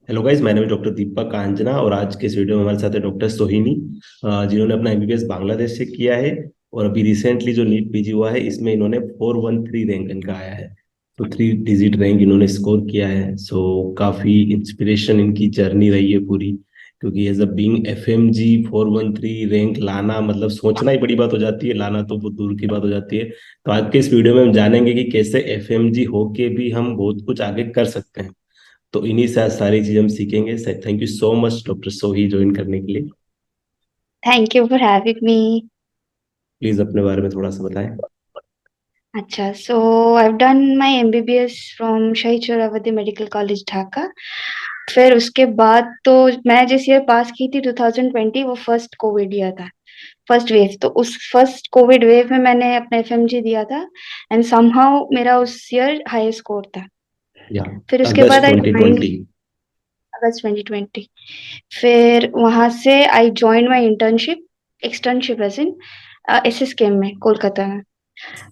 Hello guys, मैं नाम doctor दीपक कांजना और आज के इस वीडियो में हमारे साथ है डॉक्टर सोहिनी, जिन्होंने अपना एमबीबीएस बांग्लादेश से किया है। और अभी रिसेंटली जो नीट पीजी हुआ है इसमें इन्होंने 413 रैंक इनका आया है। तो 3 डिजिट रैंक इन्होंने स्कोर किया है। सो काफ़ी इंस्पिरेशन इनकी जर्नी रही है पूरी। क्योंकि as a being FMG 413 rank लाना मतलब सोचना ही बड़ी बात हो जाती है, लाना तो बहुत दूर की बात हो जाती है। तो आज के इस वीडियो में हम जानेंगे कि कैसे एफएमजी होके भी हम बहुत कुछ आगे कर सकते हैं। तो इन्हीं से आज सारी चीज हम सीखेंगे। Thank you so much doctor सोही ज्वाइन करने के लिए। Thank you for having me. Please अपने बारे में थोड़ा सा बताएं। अच्छा, so I've done my MBBS from शहीद सोहरावर्दी मेडिकल कॉलेज ढाका। फिर उसके बाद तो मैं जिस ईयर पास की थी 2020, वो फर्स्ट कोविड ईयर था, फर्स्ट वेव। तो उस फर्स्ट कोविड वेव में मैंने अपना एफएमजी दिया था एंड समहाउ मेरा उस ईयर हाई स्कोर था। या फिर उसके अगस्त बाद आई 2020। अगस्त 2020। फिर वहां से I join my internship, externship as in SSKM में कोलकाता में।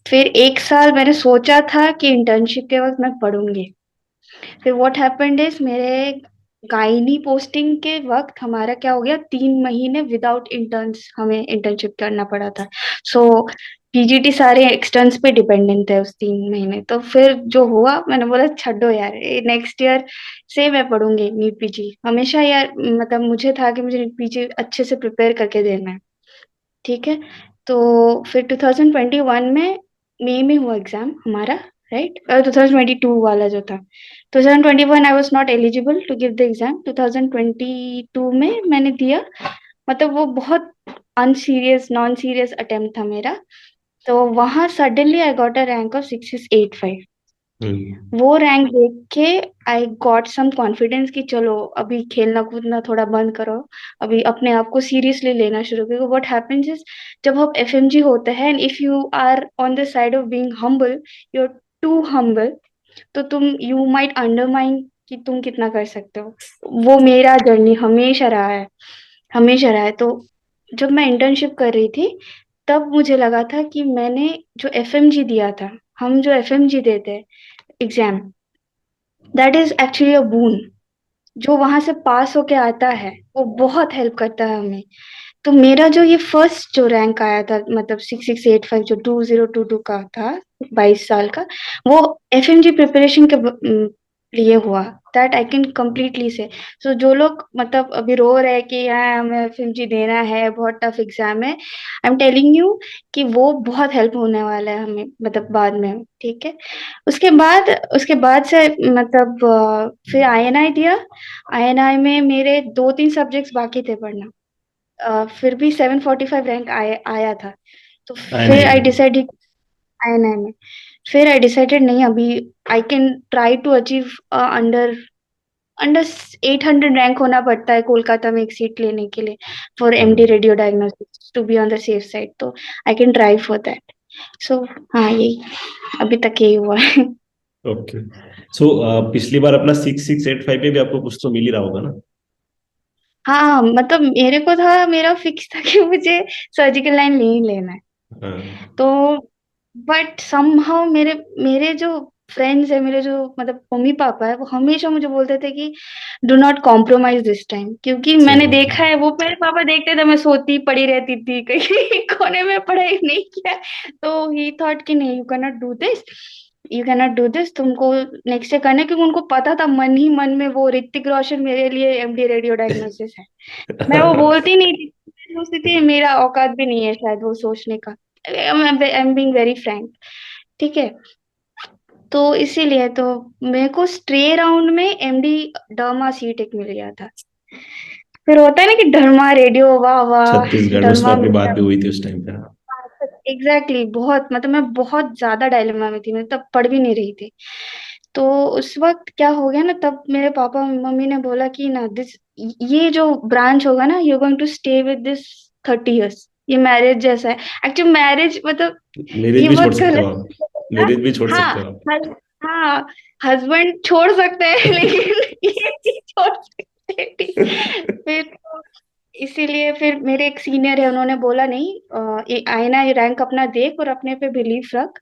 फिर एक साल मैंने सोचा था कि इंटर्नशिप के वक्त मैं पढ़ूंगी। फिर व्हाट हैपेंड इज मेरे गायनी पोस्टिंग के वक्त हमारा क्या हो गया, 3 महीने विदाउट इंटर्न्स हमें इंटर्नशिप करना पड़ा था। सो पीजीटी सारे एक्सटर्न्स पे डिपेंडेंट थे उस 3 महीने। तो फिर जो हुआ, मैंने बोला छड्डो यार, नेक्स्ट ईयर से मैं पढ़ूंगी नीट पीजी हमेशा यार। मतलब मुझे था कि मुझे नीट पीजी अच्छे से प्रिपेयर करके देना है। ठीक है। तो फिर 2021 में मई में हुआ एग्जाम हमारा, राइट। 2022 वाला जो था, 2021 I was not eligible to give the exam. 2022 में मैंने दिया। मतलब वो बहुत अनसीरियस नॉन सीरियस अटेम्प्ट था मेरा। तो वहां suddenly I got a rank of 6685। हम्म। वो रैंक देख के आई गॉट सम कॉन्फिडेंस कि चलो अभी खेलना कूदना थोड़ा बंद करो, अभी अपने आप को सीरियसली लेना शुरू करो। व्हाट हैपेंस इज, जब हम एफएमजी होते हैं and if you are on the side of being humble, you are too humble, तो तुम यू माइट अंडरमाइन कि तुम कितना कर सकते हो। वो मेरा जर्नी हमेशा रहा है, हमेशा रहा है। तो जब मैं इंटर्नशिप कर रही थी, तब मुझे लगा था कि मैंने जो एफएमजी दिया था, हम जो एफएमजी देते हैं एग्जाम, दैट इज एक्चुअली अ बून। जो वहां से पास होके आता है वो बहुत हेल्प करता है हमें। तो मेरा जो ये फर्स्ट जो रैंक आया था, मतलब 6685, जो 2022 का था, 22 साल का, वो एफएमजी प्रिपरेशन के लिए हुआ। दैट आई कैन कम्प्लीटली से। सो जो लोग मतलब अभी रो रहे हैं कि यार हमें एफएमजी देना है, बहुत टफ एग्जाम है, आई एम टेलिंग यू कि वो बहुत हेल्प होने वाला है हमें, मतलब बाद में। ठीक है। उसके बाद से मतलब फिर आईएनआई दिया। आईएनआई में मेरे 2-3 सब्जेक्ट्स बाकी थे पढ़ना। फिर भी 745 रैंक आया था। तो आया फिर नहीं आई में। डिसाइडेड, आईएनआई में, फिर आई डिसाइडेड नहीं, अभी I can try to achieve under under 800 rank होना पड़ता है कोलकाता में एक सीट लेने के लिए, फॉर एमडी हाँ। Radio diagnostics to be on the safe side. तो I can try for that. So हाँ, यही अभी तक यही हुआ है। ओके। सो पिछली बार अपना 6685 पे भी आपको कुछ तो मिल ही रहा होगा ना। हाँ, मतलब मेरे को था, मेरा फिक्स था कि मुझे सर्जिकल लाइन नहीं लेना है। हाँ। तो बट समहाउ मेरे मेरे जो फ्रेंड्स है, मेरे जो मतलब मम्मी पापा है, वो हमेशा मुझे बोलते थे कि do not compromise this time. क्योंकि सही मैंने बात है। देखा है, वो मेरे पापा देखते थे मैं सोती पड़ी रहती थी कहीं कोने में, पढ़ाई नहीं किया। तो ही थॉट कि नहीं, you can not do this, you can not do this, तुमको नेक्स्ट ईयर करना है। क्योंकि उनको पता था मन ही मन में वो ऋतिक रोशन मेरे लिए एमडी रेडियो डायग्नोसिस है। मैं वो बोलती नहीं थी, मैं सोचती थी मेरा औकात भी नहीं है शायद वो सोचने का। I am being very Frank. ठीक है। तो इसीलिए तो मेरे को स्ट्रे राउंड में एमडी डर्मा सीट एक मिल गया था। फिर होता है ना कि डर्मा रेडियो, वाह वाह, छत्तीसगढ़ में उस पर डर्मा अपनी मिल बात गया। भी हुई थी उस टाइम पे। हाँ। एग्जैक्टली exactly, बहुत मतलब मैं बहुत ज्यादा डायलेमा में थी, मैं तब पढ़ भी नहीं रही थी। तो उस वक्त क्या हो गया ना, तब मेरे पापा मम्मी ने बोला कि ना दिस, ये जो ब्रांच होगा ना, you going to stay with this 30 years। ये मैरिज जैसा है। एक्चुअली मैरिज मतलब मेरिज ये भी छोड़ बहुत सकते हो गलत आप। है। मेरिज भी छोड़ हाँ, सकते हो आप। हस, हाँ, हस्बैंड छोड़ सकते हैं लेकिन ये नहीं छोड़ सकते। ठीक। फिर इसीलिए फिर मेरे एक सीनियर है, उन्होंने बोला नहीं, आईना रैंक अपना देख और अपने पे बिलीव रख।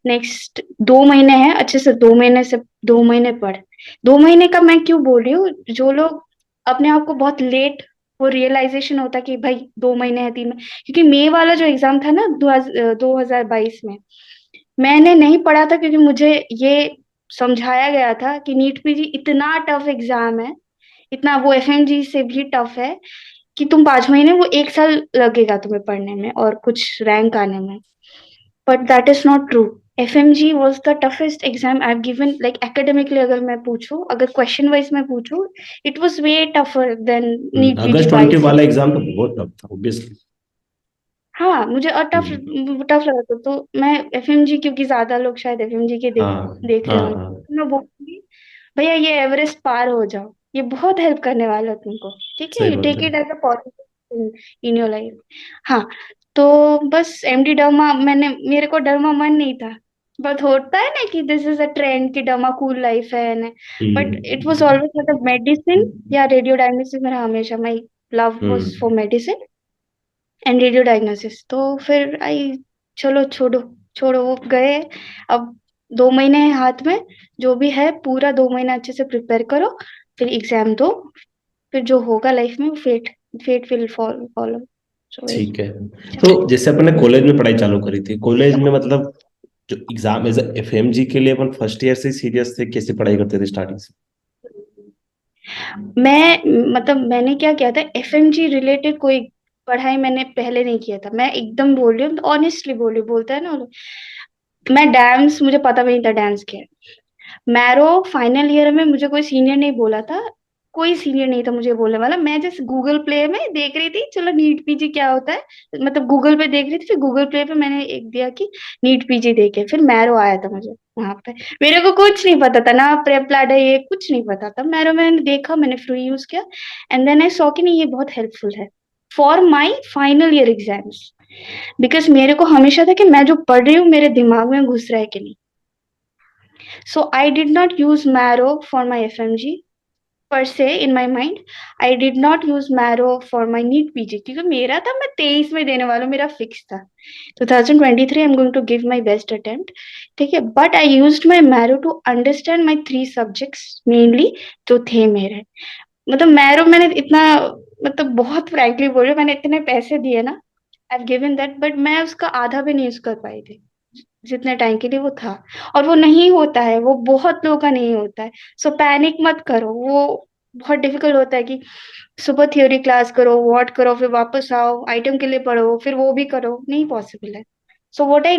नेक्स्ट 2 महीने हैं, अच्छे से 2 महीने से 2 महीने पढ़। 2 महीने का मैं क्यों बोल रही हूँ, जो लोग अपने आप को बहुत लेट वो रियलाइजेशन होता है कि भाई 2 महीने है 3 महीने, क्योंकि मई वाला जो एग्जाम था ना 2022 में, मैंने नहीं पढ़ा था क्योंकि मुझे ये समझाया गया था कि नीट पीजी इतना टफ एग्जाम है, इतना वो एफएमजी से भी टफ है कि तुम 5 महीने, वो 1 साल लगेगा तुम्हें पढ़ने में और कुछ रैंक आने में। But that is not true. FMG was the toughest exam I have given, like academically अगर मैं पूछूं, अगर क्वेश्चन वाइज मैं पूछूं, it was way tougher than NEET PG August 20 बाईस। वाला एग्जाम तो बहुत टफ था ऑब्वियसली। हाँ, मुझे और टफ हम्म। टफ लगा था, तो मैं एफएमजी, क्योंकि ज्यादा लोग शायद एफएमजी के हाँ देख रहे हाँ होंगे, हाँ। तो मैं बोलूंगी भैया ये एवरेस्ट पार हो जाओ, ये बहुत हेल्प करने वाला है तुमको। ठीक है, सही यू बात टेक है। It as a positive in your life. हाँ, तो बस एमडी डर्मा, मेरे को डर्मा मन नहीं था, बट होता है ना कि दिस इज अ ट्रेंड कि डर्मा कूल लाइफ है। But it was hmm always मतलब मेडिसिन या रेडियो डायग्नोसिस, मेरा हमेशा my love was for hmm. Medicine and radio diagnosis. तो फिर आई, चलो छोड़ो, छोड़ो वो गए। अब 2 महीने हैं हाथ में, जो भी है पूरा 2 महीना अच्छे से प्रिपेयर करो, फिर एग्जाम दो, फिर जो होगा लाइफ में वो फेट, फेट विल फॉलो। सो वही। ठीक है। तो जैसे अपन ने कॉलेज में पढ़ाई चालू करी थी, कॉलेज में मतलब जो एग्जाम एज एफएमजी के लिए अपन फर्स्ट ईयर से सीरियस थे, कैसे पढ़ाई करते थे स्टार्टिंग से? मतलब मैंने क्या किया था, एफएमजी रिलेटेड कोई पढ़ाई मैंने पहले नहीं किया था, मैं एकदम बोल रही हूँ, ऑनेस्टली बोल रही हूँ, बोलता है ना वो लोग। मैं डांस, मुझे पता भी नहीं था डांस क्या है। मैरो फाइनल ईयर में मुझे कोई सीनियर नहीं बोला था, कोई सीनियर नहीं था मुझे बोलने वाला, मैं जस्ट गूगल प्ले में देख रही थी, चलो नीट पीजी क्या होता है, मतलब गूगल पे देख रही थी, फिर गूगल प्ले पे मैंने एक दिया कि नीट पीजी देखे, फिर मैरो आया था मुझे वहां पे। मेरे को कुछ नहीं पता था ना, प्रेप लैडर ये कुछ नहीं पता था, मैरो मैंने देखा, मैंने फ्री यूज किया, एंड देन आई सॉ कि नहीं ये बहुत हेल्पफुल है for my final year exams. Because मेरे को हमेशा था कि मैं जो पढ़ रही हूँ मेरे दिमाग में घुस रहा है कि नहीं। So I did not use Marrow for my FMG per se in my mind. I did not use Marrow for my NEET PG क्योंकि मेरा था, मैं 23 में देने वाला हूँ, मेरा फिक्स था 2023 I'm going to give my best attempt। ठीक है, but I used my Marrow to understand my 3 subjects mainly जो थे मेरे। मतलब मैरो मैंने इतना, मतलब बहुत फ्रैंकली बोल रही हूँ, मैंने इतने पैसे दिए ना, आई गिवन दैट, बट मैं उसका आधा भी नहीं यूज कर पाई थी जितने टाइम के लिए वो था। और वो नहीं होता है, वो बहुत लोगों का नहीं होता है। सो पैनिक मत करो, वो बहुत डिफिकल्ट होता है कि सुबह थ्योरी क्लास करो, वॉट करो, फिर वापस आओ, आइटम के लिए पढ़ो, फिर वो भी करो, नहीं पॉसिबल है। सो व्हाट आई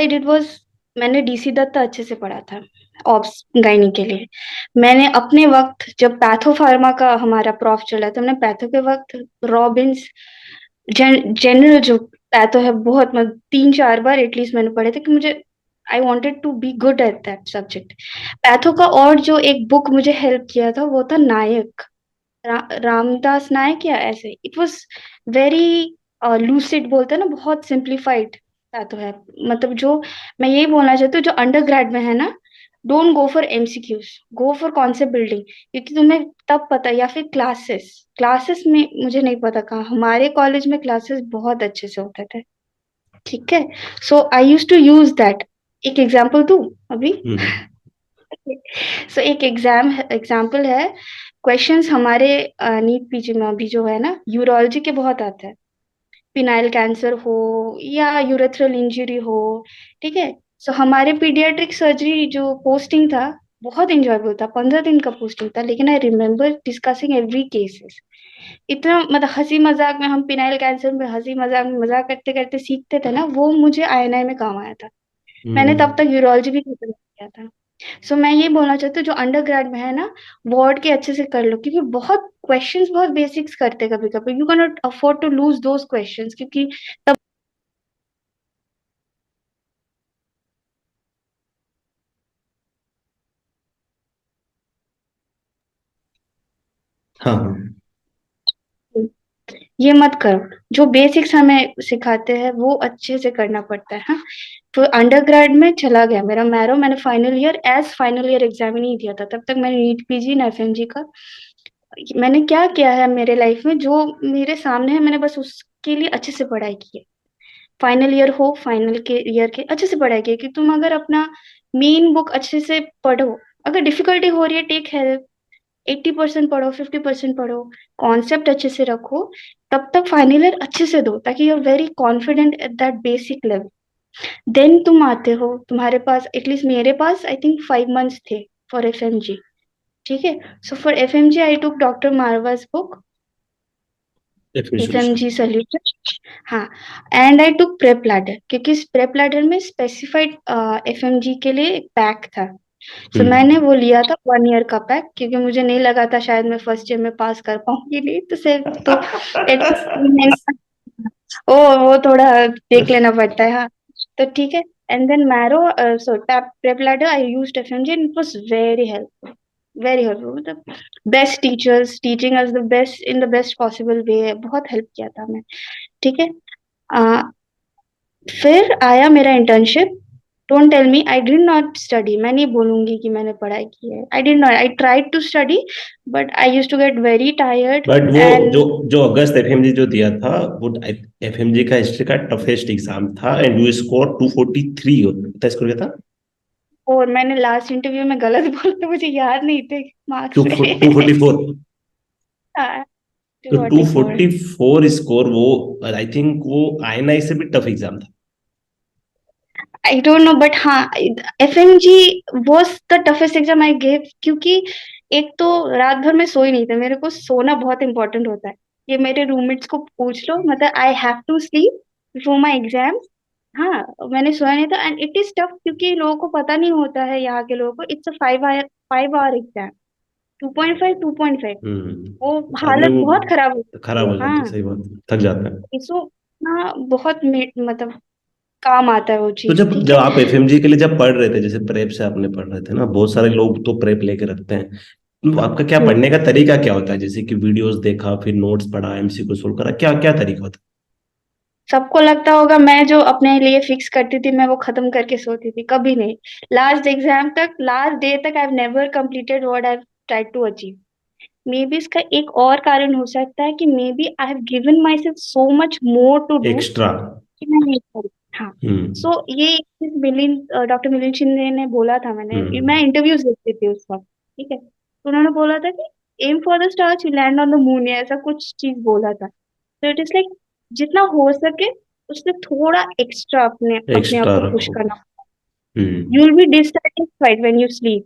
डिड वाज, मैंने डीसी दत्ता अच्छे से पढ़ा था ऑब्स गायनी के लिए। मैंने अपने वक्त जब पैथो फार्मा का हमारा प्रॉफ चला था, हमने पैथो के वक्त रॉबिन्स, जनरल जो पैथो है, बहुत मतलब 3-4 बार एटलीस्ट मैंने पढ़े थे कि मुझे I wanted to be good at that subject patho का। और जो एक बुक मुझे हेल्प किया था वो था नायक, रामदास नायक या ऐसे, इट वॉज वेरी लूसिड, बोलते हैं ना, बहुत सिंप्लीफाइड पैथो है। मतलब जो मैं यही बोलना चाहती हूँ, जो अंडर ग्रेड में है ना, don't go for MCQs, go for concept building, क्योंकि तुम्हें तब पता, या फिर क्लासेस, क्लासेस में मुझे नहीं पता कहाँ, हमारे कॉलेज में क्लासेस बहुत अच्छे से होते थे। ठीक है, so I use to use that. एक एग्जाम्पल दूं अभी। हम्म सो एक एग्जाम्पल है, क्वेश्चंस हमारे नीट पीजी में अभी जो है ना, यूरोलॉजी के बहुत आते हैं, पिनाइल कैंसर हो या यूरेथ्रल इंजरी हो। ठीक है, सो हमारे पीडियाट्रिक सर्जरी जो पोस्टिंग था बहुत इंजॉयबल था, 15 दिन का पोस्टिंग था, लेकिन I remember discussing every cases. इतना मतलब हंसी मजाक में, हम पिनाइल कैंसर में हंसी मजाक में मजाक करते करते सीखते थे ना, वो मुझे आईएनआई में काम आया था। मैंने तब हम्म। तक यूरोलॉजी भी खत्म किया था। सो मैं ये बोलना चाहती हूँ, जो अंडर ग्रेड में है ना, वार्ड के अच्छे से कर लो, क्योंकि बहुत क्वेश्चंस बहुत बेसिक्स करते कभी कभी, you can not afford to lose those questions, क्योंकि तब। हाँ हाँ। ये मत करो, जो बेसिक्स हमें सिखाते हैं वो अच्छे से करना पड़ता है। हाँ, तो अंडर ग्रेड में चला गया मेरा मैरो, मैंने final year as final year exam ही नहीं दिया था, तब तक मैंने नीट पीजी ना एफएमजी का मैंने क्या किया है मेरे लाइफ में, जो मेरे सामने है मैंने बस उसके लिए अच्छे से पढ़ाई की है। फाइनल ईयर हो, फाइनल के ईयर के अच्छे से पढ़ाई की है कि तुम अगर अपना मेन बुक अच्छे से पढ़ो, अगर डिफिकल्टी हो रही है टेक हेल्प, 80% पढ़ो, 50% पढ़ो, कॉन्सेप्ट अच्छे से रखो, तब तक फाइनल ईयर अच्छे से दो ताकि you are very confident at that basic level. Then तुम आते हो, तुम्हारे पास एटलीस्ट, मेरे पास आई थिंक 5 मंथ्स थे फॉर एफएमजी। ठीक है, so for FMG I took doctor मारवा's बुक, डेफिनेशन। FMG solution. हाँ, and I took PrepLadder क्योंकि इस प्रेप लैडर में स्पेसिफाइड एफएमजी के लिए एक पैक था। सो मैंने वो लिया था 1 ईयर का पैक क्योंकि मुझे नहीं लगा था शायद मैं फर्स्ट ईयर में पास कर पाऊंगी, नहीं तो सिर्फ तो ओ वो थोड़ा देख लेना पड़ता है, हाँ। तो ठीक है, and then Marrow, so PrepLadder I used FMG and it was very helpful, मतलब best teachers teaching us the best in the best possible way, बहुत हेल्प किया था मैं। ठीक है, आ, फिर आया मेरा internship. Don't tell me I did not study, मैं नहीं बोलूंगी कि मैंने पढ़ाई की है, I did not, I tried to study but I used to get very tired but वो जो एंड जो अगस्त एफएमजी जो दिया था, वो एफएमजी का हिस्ट्री का टफेस्ट एग्जाम था, एंड यू स्कोर 243 होता है, स्कोर क्या था? और मैंने लास्ट इंटरव्यू में गलत बोला तो मुझे याद नहीं थे टू मार्क्स टू में। फोर्टी फोर हाँ, तो टू 244। फोर्टी फोर स्कोर, वो आई थिंक वो आईएनआई से भी टफ एग्जाम था। आई डोंट नो बट हाँ, FMG was the toughest exam I gave क्योंकि एक तो रात भर में सोई नहीं थी, मेरे को सोना बहुत इंपॉर्टेंट होता है। ये मेरे रूममेट्स को पूछ लो, मतलब I have to sleep before my exam. हाँ, मैंने सोया नहीं था एंड इट इज टफ क्योंकि लोगों को पता नहीं होता है, यहाँ के लोगों को इट्स अ 5 आवर एग्जाम, 2.5 2.5, वो बाद में हालत वो बहुत खराब खराब होती है। हो जाती है, हाँ, सही बात है, थक जाता है। इसो ना बहुत मतलब काम आता है वो तो चीज, जब ठीक जब है। आप एफएमजी के लिए जब पढ़ रहे थे, जैसे प्रेप से आपने पढ़ रहे थे ना, बहुत सारे लोग तो प्रेप लेके रखते हैं, तो आपका क्या हम्म। पढ़ने का तरीका क्या होता है? जैसे कि वीडियोस देखा, फिर नोट्स पढ़ा, एमसीक्यू सोल्व करा, क्या क्या तरीका होता सबको लगता होगा मैं जो अपने लिए फिक्स करती थी मैं वो खत्म करके सोती थी, कभी नहीं। लास्ट एग्जाम तक, लास्ट डे तक I have never completed what I tried to achieve. Maybe इसका एक और कारण हो सकता है कि maybe I have given myself so much more to है डू एक्स्ट्रा? कि मैं नहीं करी। हाँ, हम्म। सो ये चीज डॉक्टर मिलिंद शिंदे ने बोला था, मैं हम्म। इंटरव्यूज देखती थी उस वक्त। ठीक है, तो उन्होंने बोला था कि aim for the stars you land on the moon, या ऐसा कुछ चीज बोला था। तो इट इज लाइक जितना हो सके उससे थोड़ा एक्स्ट्रा अपने अपने आप एक्स्ट्रा को पुश रखो। करना। You hmm. Will be dissatisfied when you sleep.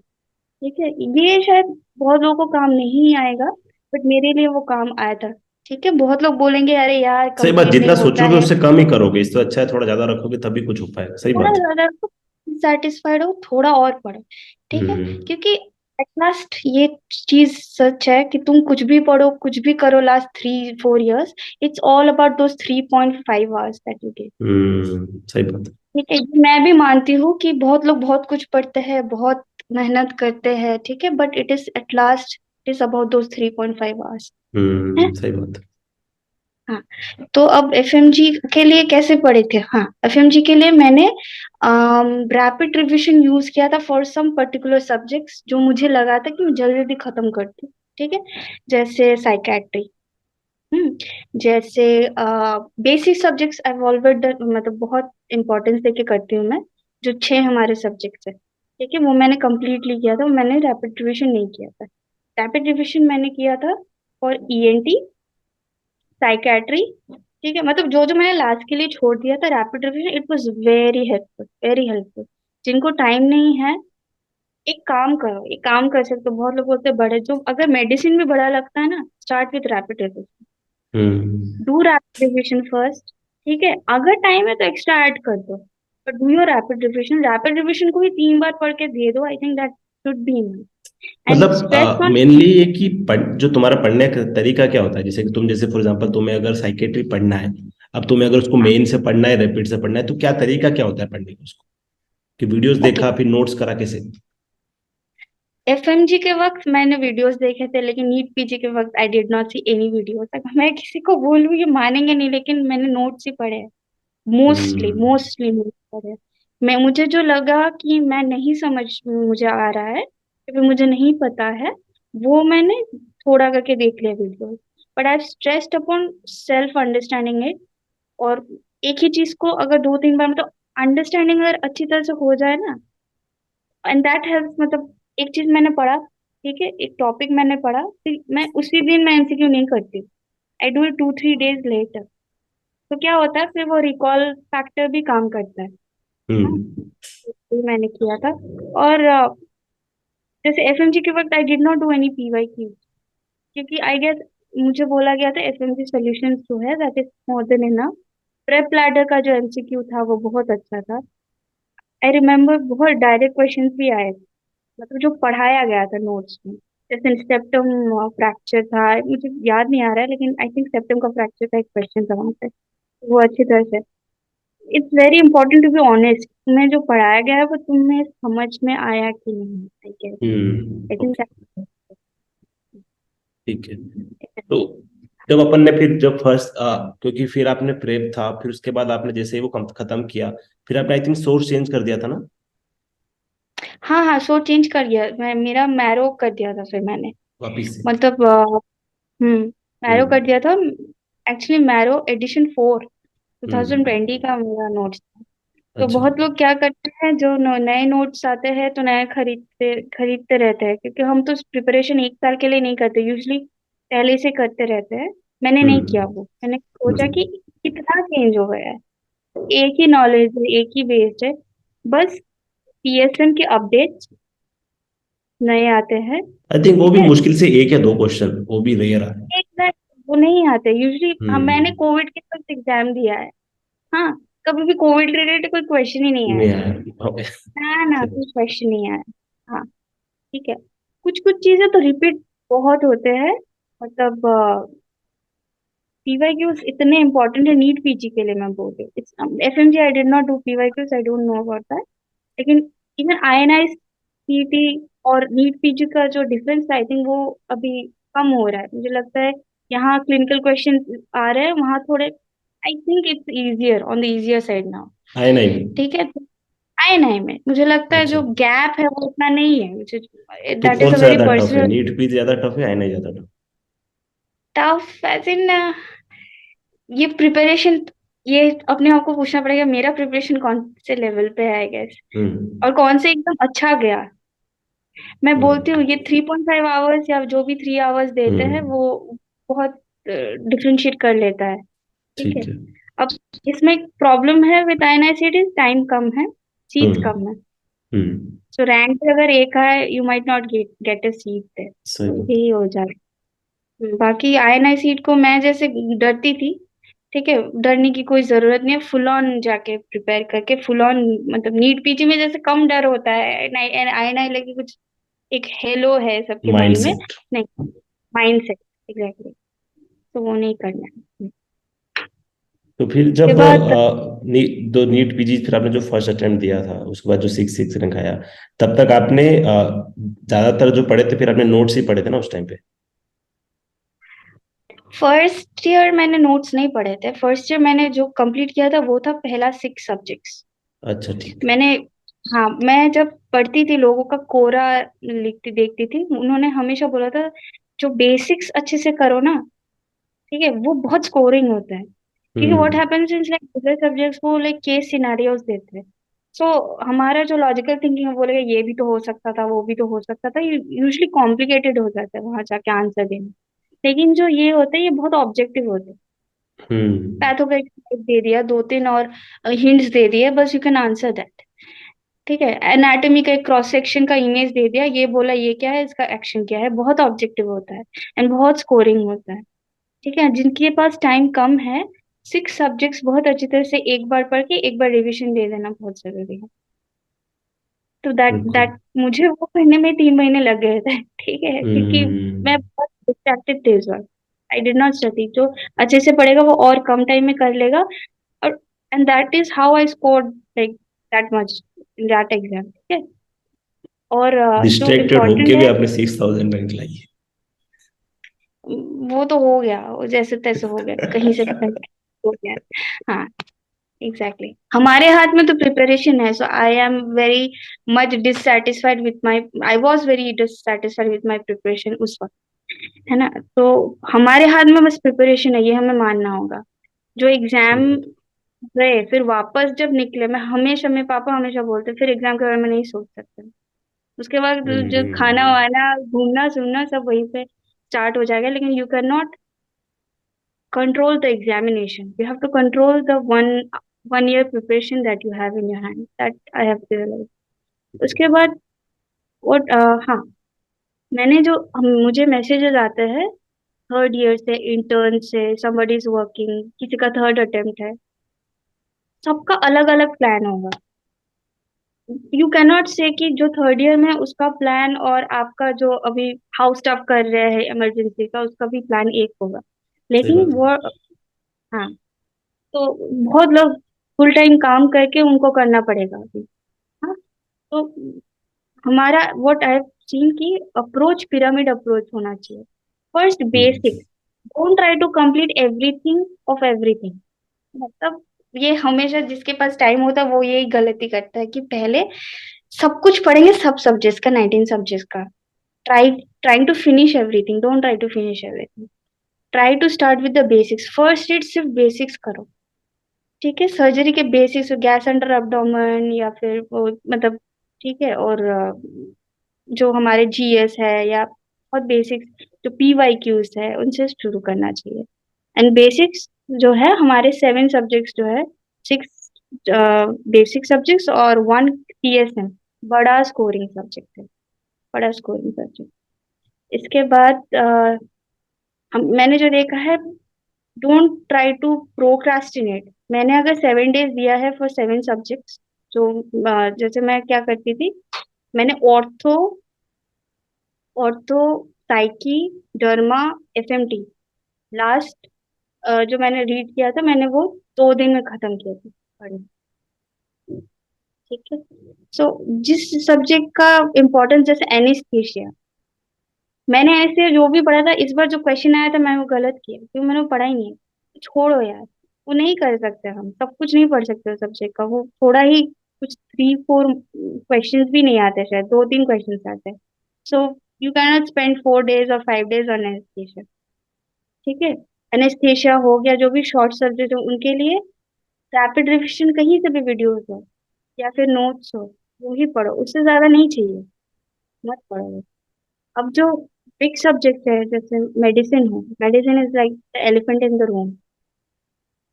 ठीक है, ये शायद बहुत लोगों को काम नहीं आएगा बट मेरे लिए वो काम आया था। ठीक है, बहुत लोग बोलेंगे अरे यार सही बात, कंप्लीट नहीं जितना होता सोचोगे है, उससे कम ही करोगे, इससे अच्छा है थोड़ा ज्यादा रखोगे तभी कुछ हो पाएगा, सही थोड़ा बात है। ज्यादा सेटिस्फाइड हो, थोड़ा और पढ़ो। ठीक है, हम्म। क्योंकि एट लास्ट ये चीज सच है कि तुम कुछ भी पढ़ो कुछ भी करो last 3 4 years, it's all about those 3.5 hours that you get. सही बात है। ठीक है, मैं भी मानती हूँ कि बहुत लोग बहुत कुछ पढ़ते हैं, बहुत मेहनत करते हैं, ठीक है, but it is at last it is about those 3.5 hours. सही बात है। हाँ, तो अब एफएमजी के लिए कैसे पढ़े थे? हाँ, एफएमजी के लिए मैंने रैपिड रिवीजन यूज किया था फॉर सम पर्टिकुलर सब्जेक्ट्स जो मुझे लगा था कि मैं जल्दी जल्दी खत्म करती हूँ। ठीक है, जैसे साइकेट्री, जैसे बेसिक सब्जेक्ट्स आई ऑलवेज, मतलब बहुत इंपॉर्टेंस देके करती हूँ मैं। जो 6 हमारे सब्जेक्ट्स है, ठीक है, वो मैंने कंप्लीटली किया था, मैंने रैपिड रिवीजन नहीं किया था। रैपिड रिवीजन मैंने किया था फॉर ईएनटी, साइकेट्री। ठीक है, मतलब जो जो मैंने लास्ट के लिए छोड़ दिया था rapid revision, it was very helpful, very helpful. जिनको टाइम नहीं है, एक काम करो, एक काम कर सकते हो, बहुत लोग बोलते हैं बड़े, जो अगर मेडिसिन में बड़ा लगता है ना, start with rapid revision, hmm. Do rapid revision first. ठीक है, अगर टाइम है तो एक्स्ट्रा ऐड कर दो, but do your rapid revision को ही 3 बार पढ़ के दे दो, I think that should be and stress मतलब ऑन। मेनली ये कि जो तुम्हारा पढ़ने का तरीका क्या होता है, जैसे कि तुम, जैसे फॉर एग्जांपल तुम्हें अगर साइकेट्री पढ़ना है, अब तुम्हें अगर उसको मेन से पढ़ना है, रैपिड से पढ़ना है, तो क्या तरीका क्या होता है पढ़ने का उसको? कि वीडियोस ओके, देखा फिर नोट्स करा, कैसे? एफएमजी के वक्त मैंने वीडियोस देखे थे लेकिन नीट पीजी के वक्त I did not see any videos. अगर मैं किसी को बोलूँ ये मानेंगे नहीं लेकिन मैंने नोट्स ही पढ़े हैं, मोस्टली हम्म। मोस्टली नोट्स पढ़े हैं। मैं मुझे जो लगा कि मैं नहीं समझ मुझे आ रहा है, या फिर मुझे नहीं पता है, वो मैंने थोड़ा करके देख लिया video, but I stressed upon self understanding it. और एक ही चीज को अगर 2-3 बार मतलब अंडरस्टैंडिंग अगर अच्छी तरह से हो जाए ना, एंड दैट हेल्प्स। मतलब एक चीज मैंने पढ़ा, ठीक है, एक टॉपिक मैंने पढ़ा, फिर मैं उसी दिन मैं एमसीक्यू नहीं करती, I do it 2-3 days later. तो क्या होता है फिर वो रिकॉल फैक्टर भी काम करता है। हाँ, हम्म ये मैंने किया था। और जैसे एफएमजी के वक्त I did not do any PY Q, क्योंकि आई गेस मुझे बोला गया था एफएमजी सॉल्यूशंस जो है that is more than enough. Prep ladder का जो एमसीक्यू था वो बहुत अच्छा था। आई रिमेम्बर बहुत डायरेक्ट क्वेश्चंस भी आए थे, मतलब जो पढ़ाया गया था नोट्स में। जैसे सेप्टम फ्रैक्चर था, मुझे याद नहीं आ रहा है, लेकिन आई थिंक सेप्टम का फ्रैक्चर का एक क्वेश्चन था वहां पे, वो अच्छी तरह से। It's very important to be honest, तुम्हें जो पढ़ाया गया है वो तुम्हें समझ में आया कि नहीं, ठीक है। आई थिंक ओके, ठीक है। तो जब अपन ने फिर जब फर्स्ट क्योंकि फिर आपने प्रेप था, फिर उसके बाद आपने जैसे ही वो खत्म किया, फिर आपने आई थिंक सोर्स चेंज कर दिया था ना, हाँ हाँ, सो चेंज कर दिया मैं, मेरा मैरो कर दिया था फिर मैंने। वापिस से। मतलब मैरो कर हम्म दिया था। एक्चुअली मैरो एडिशन 4 हम्म 2020 का मेरा नोट्स। तो अच्छा। बहुत लोग क्या करते हैं, जो नए नोट्स आते हैं तो नए खरीदते खरीदते रहते हैं, क्योंकि हम तो प्रिपरेशन एक साल के लिए नहीं करते यूजली, पहले से करते रहते हैं। मैंने नहीं किया हम्म वो, मैंने सोचा कि हम्म कितना चेंज हो गया है, एक ही नॉलेज है, एक ही बेस है, बस पीएसएम के अपडेट्स नए आते हैं। आई थिंक वो ठीक भी है, मुश्किल से एक या दो क्वेश्चन, वो भी रेयर है। एक बार वो नहीं आते यूजली। हम, मैंने हम्म कोविड के वक्त एग्जाम दिया है। हाँ, कभी भी कोविड रिलेटेड कोई क्वेश्चन ही नहीं आया। नहीं आया। ओके। ना ना, कोई क्वेश्चन नहीं आया। हाँ, ठीक है। कुछ कुछ चीजें तो रिपीट बहुत होते हैं। मतलब पीवाईक्यूज इतने इंपॉर्टेंट है नीट पीजी के लिए, मैं बोल रही हूँ। FMG I did not do PYQs, I don't know about that. लेकिन इवन आईएनआई सीटी और नीट पीजी का जो डिफरेंस आई थिंक वो अभी कम हो रहा है, मुझे लगता है। यहाँ क्लिनिकल क्वेश्चन आ रहे हैं, वहाँ थोड़े I think it's easier, on the easier side now. आया नहीं। ठीक है, आईएनआई में मुझे लगता है अच्छा, जो गैप है वो उतना नहीं है मुझे। तो दैट इज कौन अ सा वेरी ज्यादा टफ है, पर्सनल। नीट भी ज्यादा टफ है, आया नहीं ज्यादा टफ? टफ एज इन, ये प्रिपरेशन, ये अपने आप को पूछना पड़ेगा मेरा प्रिपरेशन कौन से लेवल पे है, आई गेस। हम्म और कौन से एकदम अच्छा गया। मैं बोलती हूँ हम्म ये 3.5 आवर्स या जो भी 3 आवर्स देते हैं हम्म वो बहुत डिफ्रेंशिएट कर लेता है। ठीक है। ठीक है। अब इसमें एक प्रॉब्लम है विद आईएनआईसीटी, टाइम कम है, सीट्स हम्म कम है। हम्म तो रैंक अगर एक है, you might not get a seat there. सही तो बात। यही हो जाए। बाकी आईएनआई सीट को मैं जैसे डरती थी, ठीक है, डरने की कोई जरूरत नहीं है। फुल ऑन जाके प्रिपेयर करके फुल ऑन, मतलब नीट पीजी में जैसे कम डर होता है, आईएनआई लेके कुछ एक हेलो है सबके माइंड माइंड में। सेट। नहीं, माइंड सेट, एग्जैक्टली। तो वो नहीं करना है। तो फिर उसके जब बाद दो नीट पीजी, फिर आपने जो फर्स्ट अटेम्प्ट दिया था, उसके बाद जो 6 रैंक आया, तब तक आपने ज्यादातर जो पढ़े थे, फिर आपने नोट्स ही पढ़े थे ना उस टाइम पे? फर्स्ट ईयर मैंने नोट्स नहीं पढ़े थे। फर्स्ट ईयर मैंने जो कंप्लीट किया था वो था पहला 6 सब्जेक्ट्स। अच्छा, ठीक है। मैंने, हाँ, मैं जब पढ़ती थी लोगों का कोरा लिखती देखती थी, उन्होंने हमेशा बोला था जो बेसिक्स अच्छे से करो ना, ठीक है, वो बहुत स्कोरिंग होता है। क्योंकि what hmm happens is like दूसरे सब्जेक्ट्स वो लाइक केस सिनेरियोस देते हैं। सो हमारा जो लॉजिकल थिंकिंग है बोलेगा ये भी तो हो सकता था, वो भी तो हो सकता था, यूजुअली कॉम्प्लिकेटेड हो जाता है वहां जाके आंसर देना। लेकिन जो ये होता है ये बहुत ऑब्जेक्टिव होता है। हम्म पैथो का एक type दे दिया, 2-3 और हिंट्स दे दिए, बस यू कैन आंसर दैट। ठीक है, एनाटॉमी का एक क्रॉस सेक्शन का इमेज दे दिया, ये बोला ये क्या है, इसका एक्शन क्या है, बहुत ऑब्जेक्टिव होता है एंड बहुत स्कोरिंग होता है। ठीक है, जिनके पास टाइम कम है, 6 सब्जेक्ट्स बहुत अच्छी तरह से एक बार पढ़ के एक बार रिवीजन दे देना बहुत जरूरी है। तो दैट बिल्कुल। दैट मुझे वो पढ़ने में 3 महीने लग गए थे। ठीक है, क्योंकि मैं हम्म बहुत डिस्ट्रैक्टेड थी इस वक्त। I did not study. जो अच्छे से पढ़ेगा वो और कम टाइम में कर लेगा। और and that is how I scored like that much in that exam. ठीक है। और जो डिस्ट्रैक्टेड होके इम्पोर्टेंट भी है, आपने 6,000 रैंक लाई है। वो तो हो गया, वो जैसे तैसे हो गया, कहीं से भी कहीं हो गया। हाँ, एग्जैक्टली हमारे हाथ में तो प्रिपरेशन है। So I am very much dissatisfied with my, I was very dissatisfied with my preparation उस वक्त। है ना? तो हमारे हाथ में बस प्रिपरेशन है, ये हमें मानना होगा। जो एग्जाम ठीक है। गए फिर वापस जब निकले, मैं हमेशा, मेरे पापा हमेशा बोलते फिर एग्जाम के बारे में नहीं सोच सकते। उसके बाद जो खाना हम्म। वाना घूमना सुनना सब वहीं पे स्टार्ट हो जाएगा, लेकिन you can not control the examination. You have to control the one year preparation that you have in your hand. That I have realized. उसके बाद हाँ, मैंने जो मुझे मैसेजेस आते हैं थर्ड ईयर से, इंटर्न से, somebody is working, किसी का थर्ड अटेम्प्ट है, सबका अलग अलग प्लान होगा। यू कैन नॉट से कि जो थर्ड ईयर में है, उसका प्लान और आपका जो अभी हाउस स्टाफ कर रहे हैं इमरजेंसी का, उसका भी प्लान एक होगा। सही लेकिन बात है। वो, हाँ, तो बहुत लोग फुल टाइम काम करके उनको करना पड़ेगा अभी। हाँ, तो हमारा व्हाट आई हैव सीन की अप्रोच पिरामिड अप्रोच होना चाहिए। First hmm. Basics, don't try to complete everything of everything. मतलब ये हमेशा जिसके पास टाइम होता है वो यही गलती करता है कि पहले सब कुछ पढ़ेंगे, सब सब्जेक्ट्स का, 19 सब्जेक्ट्स का। Try trying to finish everything, don't try to finish everything. Try to start with the basics, first read सिर्फ बेसिक्स करो। ठीक है, सर्जरी के बेसिक्स, गैस अंडर abdomen या फिर वो मतलब, ठीक है, और जो हमारे जीएस है या बहुत बेसिक्स जो पीवाईक्यूज है उनसे शुरू करना चाहिए। एंड बेसिक्स जो है हमारे 7 सब्जेक्ट्स जो है, 6 बेसिक सब्जेक्ट्स और 1 टीएसएम, बड़ा स्कोरिंग सब्जेक्ट है, बड़ा स्कोरिंग सब्जेक्ट। इसके बाद मैंने जो देखा है, डोंट ट्राई टू प्रोक्रास्टिनेट। मैंने अगर 7 डेज दिया है फॉर 7 सब्जेक्ट्स, जो जैसे मैं क्या करती थी, मैंने ortho psyche, derma, FMT, last जो मैंने रीड किया था, मैंने वो 2 दिन में खत्म किया था पढ़ना। ठीक है। सो जिस सब्जेक्ट का इम्पोर्टेंस, जैसे एनेस्थीसिया, मैंने ऐसे जो भी पढ़ा था, इस बार जो क्वेश्चन आया था मैं वो गलत किया क्योंकि मैंने वो पढ़ा ही नहीं है। छोड़ो यार, वो नहीं कर सकते, हम सब कुछ नहीं पढ़ सकते सब्जेक्ट का। वो थोड़ा ही कुछ 3-4 क्वेश्चंस भी नहीं आते, शायद 2-3 क्वेश्चंस आते हैं। So you can not spend 4 days और 5 डेज ऑन एनेस्थीसिया। ठीक है, एनेस्थीसिया हो गया, जो भी शॉर्ट सब्जेक्ट हो उनके लिए रैपिड रिविजन, कहीं से भी वीडियोस हो या फिर नोट्स हो, वो ही पढ़ो, उससे ज्यादा नहीं चाहिए, मत पढ़ो। अब जो बिग सब्जेक्ट है जैसे मेडिसिन है, medicine is like the elephant in the room.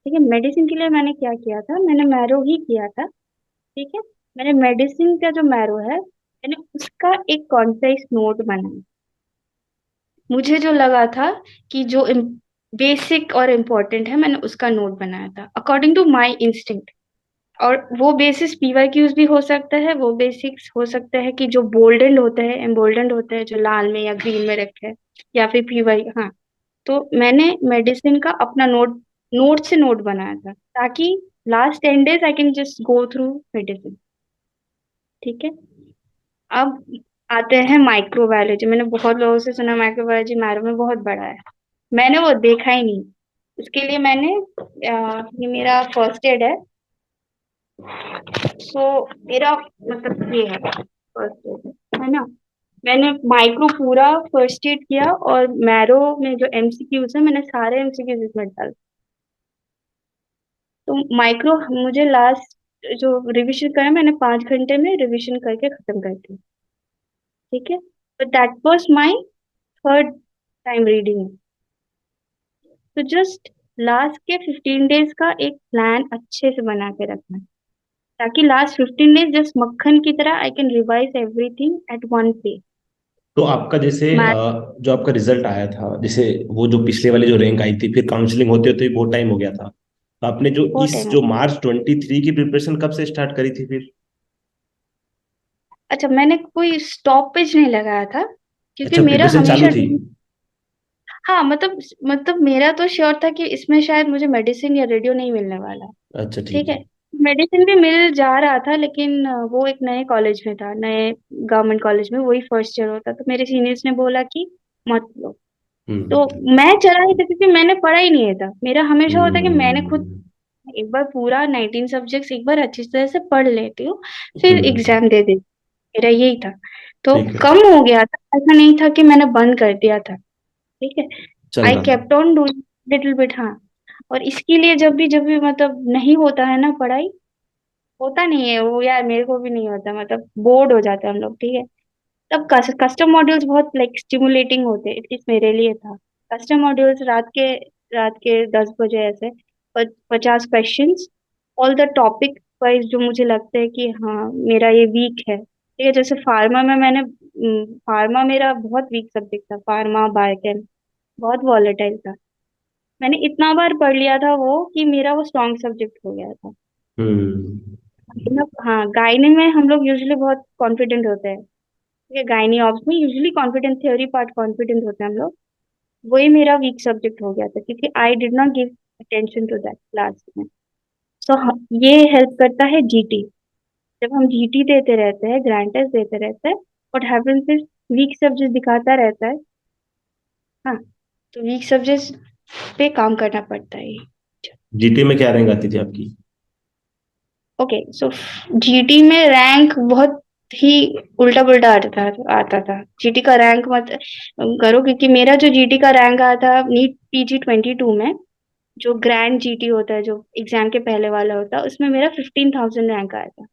ठीक है, मेडिसिन के लिए मैंने क्या किया था, मैंने मैरो ही किया था। ठीक है, मैंने मेडिसिन का जो मैरो है, मैंने उसका एक कॉन्सेप्ट नोट बनाया। मुझे जो लगा था कि जो बेसिक और इम्पोर्टेंट है, मैंने उसका नोट बनाया था अकॉर्डिंग टू माई इंस्टिंक्ट। और वो बेसिस पीवाईक्यूज भी हो सकता है, वो बेसिक्स हो सकता है कि जो बोल्डेंड होते हैं, एम्बोल्डेंड होते हैं, जो लाल में या ग्रीन में रखे हैं, या फिर पीवाई, हाँ। तो मैंने मेडिसिन का अपना नोट से नोट बनाया था, ताकि last 10 days I can just go through medicine. ठीक है। अब आते हैं माइक्रोबायोलॉजी। मैंने बहुत लोगों से सुना माइक्रोबायोलॉजी मैरो में बहुत बड़ा है, मैंने वो देखा ही नहीं। उसके लिए मैंने ये मेरा फर्स्ट एड है। सो मेरा मतलब ये है फर्स्ट एड, है ना? मैंने माइक्रो पूरा फर्स्ट एड किया, और मैरो में जो एमसीक्यूज है, मैंने सारे एमसीक्यूज इसमें डाल। तो माइक्रो मुझे लास्ट जो रिवीजन करा, मैंने 5 घंटे में रिवीजन करके खत्म कर दी। ठीक है, तो that was my third time reading. तो जस्ट लास्ट के 15 डेज का एक प्लान अच्छे से बना के रखना, ताकि लास्ट 15 डेज जस्ट मक्खन की तरह I can revise everything at one place. तो आपका जैसे मैं जो आपका रिजल्ट आया था, जैसे वो जो पिछले वाली जो रैंक आई थी, फिर काउंसलिंग होते होते बहुत टाइम हो गया था, तो आपने जो बहुत इस टाइम हो जो गया। मार्च 23 की प्रिपरेशन कब से स्टार्ट करी थी फिर? अच्छा, मैंने कोई स्टॉपेज नहीं लगाया था, क्योंकि अच्छा, मेरा प्रिपरेशन चालू हमेशा थी। हाँ, मतलब मेरा तो श्योर था कि इसमें शायद मुझे मेडिसिन या रेडियो नहीं मिलने वाला। अच्छा, ठीक ठीक है, है। मेडिसिन भी मिल जा रहा था, लेकिन वो एक नए कॉलेज में था, नए गवर्नमेंट कॉलेज में, वही फर्स्ट ईयर होता, तो मेरे सीनियर्स ने बोला कि मत लो। तो हम्म। मैं चला ही था, क्योंकि मैंने पढ़ा ही नहीं था। मेरा हमेशा होता कि मैंने खुद हम्म। एक बार पूरा 19 सब्जेक्ट्स एक बार अच्छी तरह से पढ़ लेती हूँ, फिर हम्म। एग्जाम दे देती। मेरा यही था। तो ठीक है। कम हो गया था, ऐसा नहीं था कि मैंने बंद कर दिया था। ठीक है। चल आई रहा था। Kept on doing little bit, हाँ। और इसके लिए जब भी मतलब नहीं होता है ना पढ़ाई, होता नहीं है वो यार, मेरे को भी नहीं होता, मतलब बोर्ड हो जाते हैं हम लोग, ठीक है। तब कस्टम मॉड्यूल्स बहुत लाइक स्टिमुलेटिंग होते, एटलीस्ट मेरे लिए था। कस्टम मॉड्यूल्स रात के 10 बजे ऐसे 50 questions, all the topic wise जो मुझे लगता है कि हाँ मेरा ये वीक है, ठीक है। जैसे फार्मा में मैंने फार्मा मेरा बहुत वीक सब्जेक्ट था, फार्मा बायोकेम बहुत वॉलेटाइल था। मैंने इतना बार पढ़ लिया था वो कि मेरा वो स्ट्रॉन्ग सब्जेक्ट हो गया था। हम्म। मतलब हाँ, गायने में हम लोग यूजुअली बहुत कॉन्फिडेंट होते हैं, ठीक है। गायनी ऑब्स में usually confident, theory part confident होते हैं हम लोग। वही मेरा वीक सब्जेक्ट हो गया था, क्योंकि I did not give attention to that class में। सो ये हेल्प करता है जीटी। जब हम जीटी देते रहते हैं, ग्रांड टेस्ट देते रहते हैं, what happens is weak subject दिखाता रहता है। हाँ, तो वीक सब्जेक्ट पे काम करना पड़ता है। जीटी में क्या रैंक आती थी आपकी? ओके, सो जीटी में रैंक बहुत ही उल्टा पुल्टा आता था। जीटी का रैंक मत करो, क्योंकि मेरा जो जीटी का रैंक आया था नीट PG 22 में, जो ग्रैंड जीटी होता है, जो एग्जाम के पहले वाला होता है, उसमें मेरा 15,000 रैंक आया था।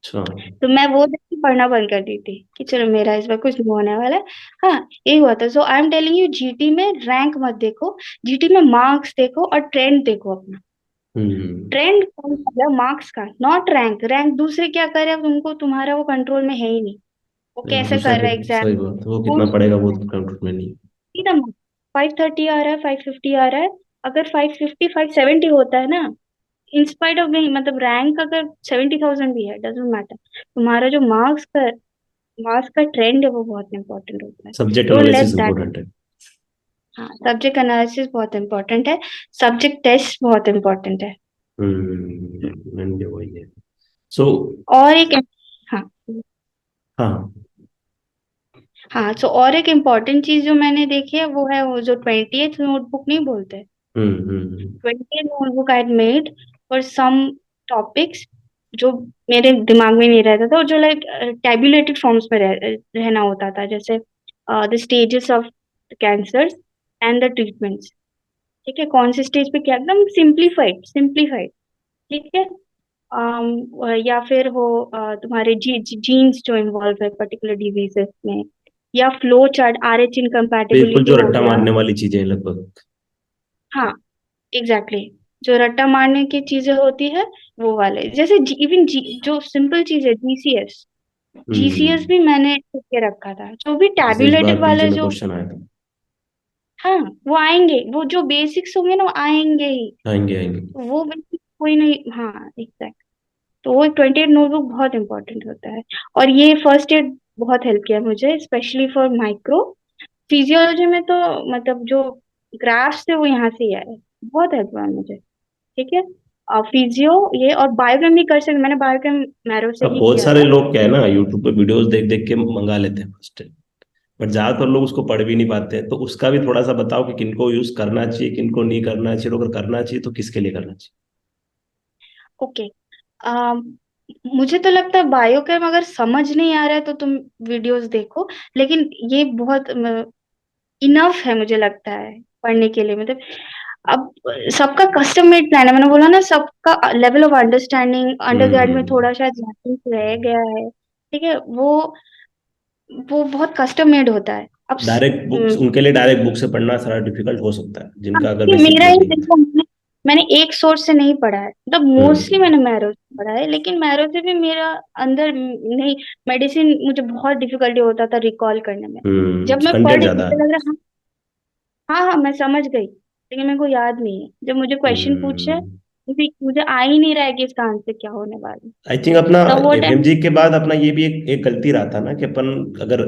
अच्छा। तो मैं वो देख के पढ़ना बंद कर दी थी कि चलो मेरा इस बार कुछ नहीं होने वाला है। हाँ, यही हुआ था। So I am telling you, GT में रैंक मत देखो, जीटी में मार्क्स देखो और ट्रेंड देखो अपना। हम्म। ट्रेंड कौन सा है? मार्क्स का, नॉट रैंक। रैंक दूसरे क्या करे, अब तुमको तुम्हारा वो कंट्रोल में है ही नहीं, वो कैसे दूसरा कर के रहा है एग्जाम। सही बात है, वो वो कितना पड़ेगा वो तो कंप्यूटर में नहीं। सीधा 530 आ रहा है, 550 आ रहा है। अगर 550 570 होता है ना, इंस्पाइट ऑफ नहीं, मतलब रैंक अगर 70,000 भी है, डजेंट मैटर, तुम्हारा जो मार्क्स का ट्रेंड है वो बहुत इंपॉर्टेंट होता है। Subject don't let analysis that. Important है। हाँ, सब्जेक्ट एनालिसिस बहुत इंपॉर्टेंट है, सब्जेक्ट टेस्ट बहुत इंपॉर्टेंट है। मैंने वही है। सो और एक, हाँ हाँ। हाँ, सो और एक इम्पॉर्टेंट चीज जो मैंने देखी है वो है वो जो 20th नोटबुक नहीं बोलते, hmm. 20th notebook I made for some topics जो मेरे दिमाग में नहीं रहता था, और जो लाइक टेबुलेटेड फॉर्म्स में रहना होता था, जैसे the stages of cancer and the treatments, ठीक है। कौन से स्टेज पे क्या, एकदम सिंप्लीफाइड सिंप्लीफाइड, ठीक है। या फिर हो तुम्हारे जीन्स जो इन्वॉल्व है पर्टिकुलर डिजीजेस में, या फ्लो चार्ट, RH बिल्कुल इनकम्पैटिबिलिटी जो हो रट्टा गया। मारने वाली चीजें हैं लगभग। हाँ, एग्जैक्टली exactly. जो रट्टा मारने की चीजें होती है, वो वाले, जैसे इवन जो सिंपल चीज है, जीसीएस। जीसीएस हम्म। भी मैंने लिख के रखा था, जो भी जैसे इस बार टैबुलेटेड पीजी वाले में जो। क्वेश्चन आया था। हाँ, वो आएंगे, वो जो बेसिक्स होंगे ना वो आएंगे ही। आएंगे आएंगे। वो बेसिक कोई नहीं, हाँ एग्जैक्ट। तो वो 28 नोटबुक बहुत इंपॉर्टेंट होता है। और ये फर्स्ट एड बहुत हेल्प किया मुझे, स्पेशली फॉर माइक्रो। फिजियोलॉजी में तो मतलब जो ग्राफ्स थे वो यहाँ से ही आए, बहुत हेल्प हुआ मुझे, ठीक है। फिजियो ये और बायोकेम भी कर सकते, मैंने बायोकेम मैरो से अब ही बहुत किया सारे था। लोग क्या है ना, यूट्यूब पे वीडियोस देख देख के मंगा लेते हैं फर्स्ट, बट ज्यादातर लोग उसको पढ़ भी नहीं पाते हैं। तो उसका भी थोड़ा सा बताओ कि किनको यूज करना चाहिए, किनको नहीं करना चाहिए, और अगर करना चाहिए तो किसके लिए करना चाहिए। ओके, मुझे तो लगता है बायोकेम अगर समझ नहीं आ रहा है तो तुम वीडियोस देखो, लेकिन ये बहुत इनफ है मुझे लगता है पढ़ने के लिए, मतलब अब सबका कस्टम मेड प्लान है, मैंने बोला ना, सबका लेवल ऑफ अंडरस्टैंडिंग अंडरग्रेड में हम्म। थोड़ा शायद लैकिंग रह गया है, ठीक है। वो बहुत कस्टम मेड होता है अब। डायरेक्ट बुक्स, उनके लिए डायरेक्ट बुक से पढ़ना थोड़ा डिफिकल्ट हो सकता है, हाँ, जिनका अगर ये बेसिक मेरा ही नहीं है। देखो, मैंने एक सोर्स से नहीं पढ़ा है, मतलब मोस्टली हम्म। मैंने मैरो से पढ़ा है, लेकिन मैरो से भी मेरा अंदर नहीं, मेडिसिन मुझे बहुत डिफिकल्टी होता था रिकॉल करने में। जब मैं पढ़ कंटेंट रही ज्यादा मुझे है। लग रहा हाँ हाँ हाँ, मैं समझ गई, लेकिन मेरे को याद नहीं है। जब मुझे क्वेश्चन पूछे, हम्म। मुझे आ ही नहीं रहा है कि इसका आंसर क्या होने वाला है। आई थिंक अपना तब वो टाइम, एफएमजी के बाद अपना ये भी एक गलती रहा था ना, कि अपन अगर